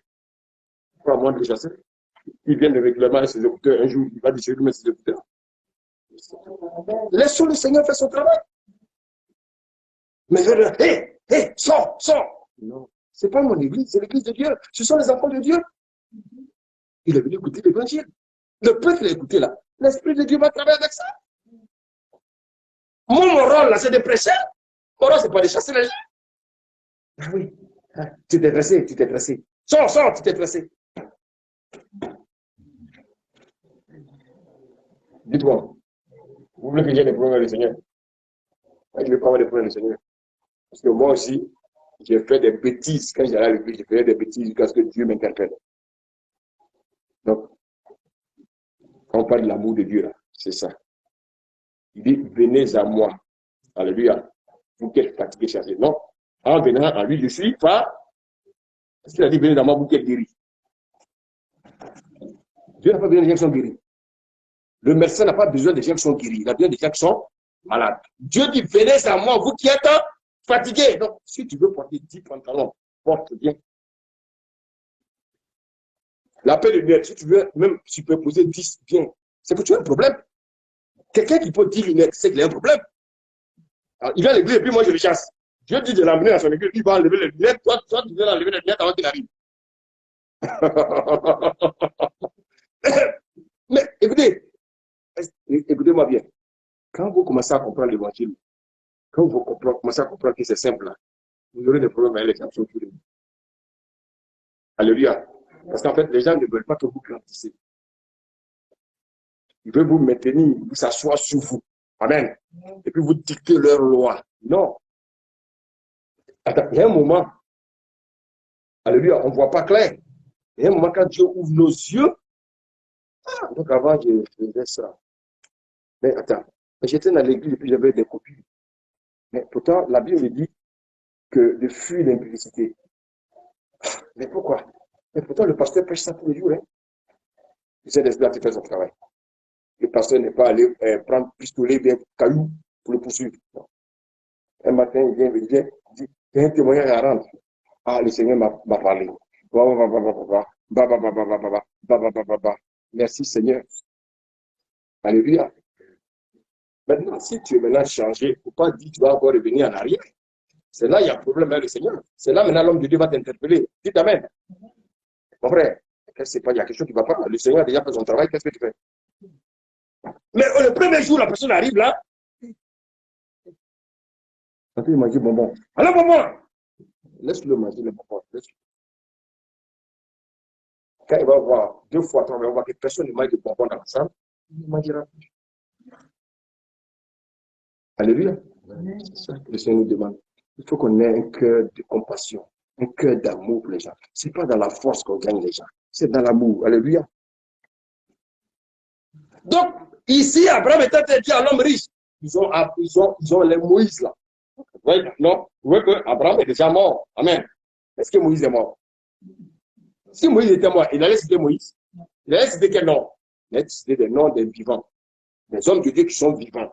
Pas à moins de le chasser. Il vient de règlement ses écouteurs, un jour, il va déchirer lui-même ses écouteurs. Laissons le Seigneur faire son travail. Mais hé, sors. Non, ce n'est pas mon église, c'est l'église de Dieu. Ce sont les enfants de Dieu. Il est venu écouter l'évangile. Le peuple l'a écouté là. L'Esprit de Dieu va travailler avec ça. Mon rôle là, c'est de prêcher. Mon rôle, ce n'est pas de chasser les gens. Ah oui, tu t'es pressé. Sors, tu t'es pressé. Dites-moi, vous voulez que j'ai des problèmes avec le Seigneur? Je ne veux pas avoir des problèmes avec le Seigneur. Parce que moi aussi, j'ai fait des bêtises. Quand j'allais à l'église, j'ai fait des bêtises jusqu'à ce que Dieu m'interpelle. Donc, quand on parle de l'amour de Dieu, là, c'est ça. Il dit, venez à moi. Alléluia. Vous qui êtes fatigués, chargés. Non. En venant à lui, je suis pas. Parce qu'il a dit, venez à moi, vous qui êtes guéris. Dieu n'a pas besoin de gens qui sont guéris. Le médecin n'a pas besoin de gens qui sont guéris. Il a besoin de gens qui sont malades. Dieu dit, venez à moi, vous qui êtes fatigué. Donc, si tu veux porter 10 pantalons, porte bien. La paire de lunettes, si tu veux même superposer 10 bien, c'est que tu as un problème. Quelqu'un qui porte 10 lunettes, c'est qu'il a un problème. Alors, il vient à l'église et puis moi, je le chasse. Dieu dit de l'emmener à son église, il va enlever les lunettes. Toi, tu viens enlever les lunettes avant qu'il arrive. Mais écoutez, écoutez-moi bien. Quand vous commencez à comprendre l'évangile, quand vous commencez à comprendre que c'est simple, là, vous aurez des problèmes avec les gens tous les jours. Alléluia. Parce qu'en fait, les gens ne veulent pas que vous grandissiez. Ils veulent vous maintenir, vous s'asseoir sur vous. Amen. Et puis vous dicter leurs lois. Non. Attends, il y a un moment, alléluia, on ne voit pas clair. Il y a un moment quand Dieu ouvre nos yeux. Ah, donc avant, je faisais ça. Mais attends, j'étais dans l'église et puis j'avais des copies. Mais pourtant, la Bible me dit que de fuir l'impudicité. Mais pourquoi? Mais pourtant, le pasteur prêche ça tous les jours. Hein? J'essaie d'espérer qu'il fait son travail. Le pasteur n'est pas allé prendre pistolet, bien caillou pour le poursuivre. Non. Un matin, il dit, il y a un témoignage à rendre. Ah, le Seigneur m'a parlé. Merci Seigneur. Alléluia. Maintenant, si tu es maintenant changé, il ne faut pas dire que tu vas encore revenir en arrière. C'est là il y a un problème avec le Seigneur. C'est là maintenant l'homme de Dieu va t'interpeller. Dites Amen. Mon frère, il y a quelque chose qui ne va pas. Le Seigneur a déjà fait son travail, qu'est-ce que tu fais? Mais le premier jour, la personne arrive là. Quand il mange bonbon. Alors bonbon! Laisse-le manger le bonbon. Quand il va voir 2 fois, 3 fois, on voit que personne ne mange de bonbon dans la salle, il ne mangera plus. Alléluia. C'est ça que le Seigneur nous demande. Il faut qu'on ait un cœur de compassion, un cœur d'amour pour les gens. Ce n'est pas dans la force qu'on gagne les gens, c'est dans l'amour. Alléluia. Donc, ici, Abraham était dit à l'homme riche. Ils ont les Moïse là. Oui, non, vous voyez que Abraham est déjà mort. Amen. Est-ce que Moïse est mort? Si Moïse était mort, il allait citer Moïse. Il allait citer quel nom? Il allait citer des noms des vivants. Des hommes de Dieu qui sont vivants.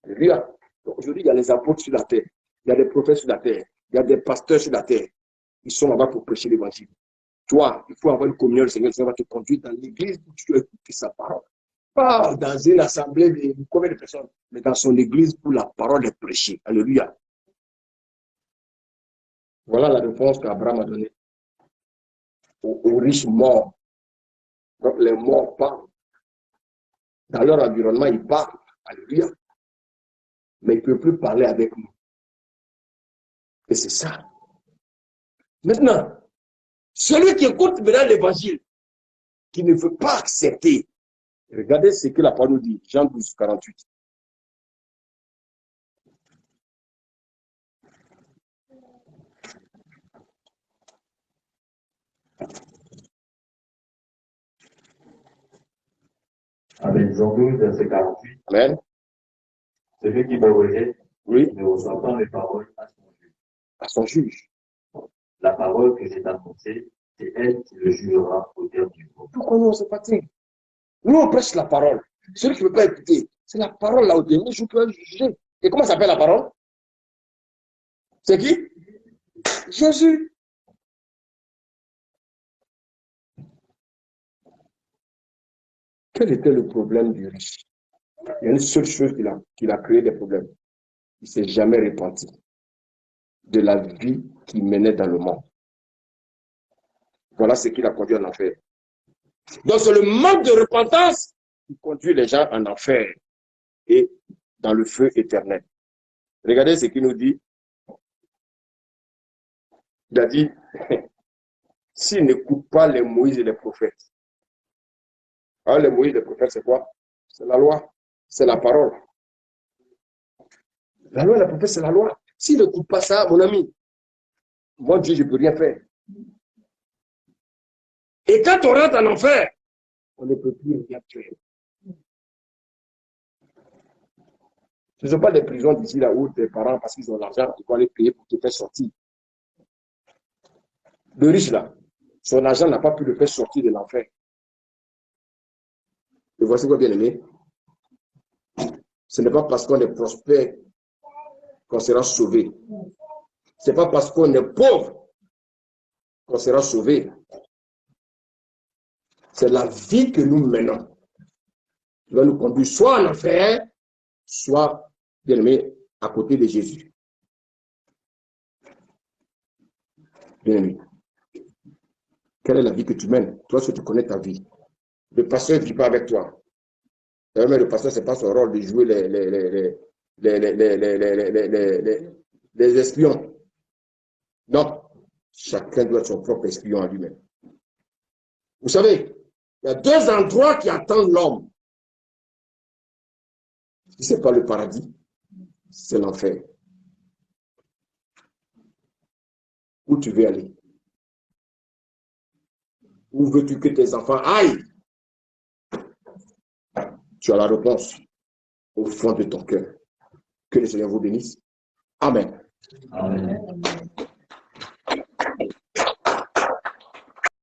Alléluia. Aujourd'hui, il y a les apôtres sur la terre. Il y a des prophètes sur la terre. Il y a des pasteurs sur la terre. Ils sont là-bas pour prêcher l'évangile. Toi, il faut avoir une communion. Le Seigneur va te conduire dans l'église où tu dois écouter sa parole. Pas dans une assemblée de combien de personnes, mais dans son église où la parole est prêchée. Alléluia. Voilà la réponse qu'Abraham a donnée aux riches morts. Donc les morts parlent. Dans leur environnement, ils parlent. Alléluia. Mais ils ne peuvent plus parler avec nous. Et c'est ça. Maintenant, celui qui écoute maintenant l'évangile, qui ne veut pas accepter, regardez ce que la parole nous dit, Jean 12, 48. Amen. Jean 12, verset 48. Amen. Celui qui me rejette, Oui. ne reçoit pas mes paroles à son juge. À son juge. La parole que j'ai annoncée, c'est elle qui le jugera au dernier jour. Pourquoi nous on se fatigue? Nous on prêche la parole. Celui qui ne veut pas écouter, c'est la parole là au dernier jour qui va juger. Et comment s'appelle la parole? C'est qui? Jésus. Quel était le problème du riche? Il y a une seule chose qu'il a créé des problèmes. Il ne s'est jamais repenti de la vie qu'il menait dans le monde. Voilà ce qui l'a conduit en enfer. Donc c'est le manque de repentance qui conduit les gens en enfer et dans le feu éternel. Regardez ce qu'il nous dit. Il a dit, s'ils n'écoutent pas les Moïse et les prophètes. Alors les Moïse et les prophètes, c'est quoi? C'est la loi, c'est la parole. La loi et la prophète, c'est la loi. S'ils n'écoutent pas ça, mon ami, moi Dieu, je ne peux rien faire. Et quand on rentre en enfer, on ne peut plus rien faire. Ce ne sont pas des prisons d'ici là où tes parents, parce qu'ils ont l'argent, ils vont aller payer pour te faire sortir. Le riche là, son argent n'a pas pu le faire sortir de l'enfer. Et voici quoi, bien aimé. Ce n'est pas parce qu'on est prospère qu'on sera sauvé. Ce n'est pas parce qu'on est pauvre qu'on sera sauvé. C'est la vie que nous menons qui va nous conduire soit en enfer, soit, bien aimé, à côté de Jésus. Bien aimé, quelle est la vie que tu mènes? Toi, si tu connais ta vie. Le pasteur ne vit pas avec toi. Mais le pasteur, ce n'est pas son rôle de jouer les espions. Non, chacun doit être son propre espion à lui-même. Vous savez, il y a deux endroits qui attendent l'homme. Si ce n'est pas le paradis, c'est l'enfer. Où tu veux aller? Où veux-tu que tes enfants aillent? Tu as la réponse au fond de ton cœur. Que le Seigneur vous bénisse. Amen. Amen.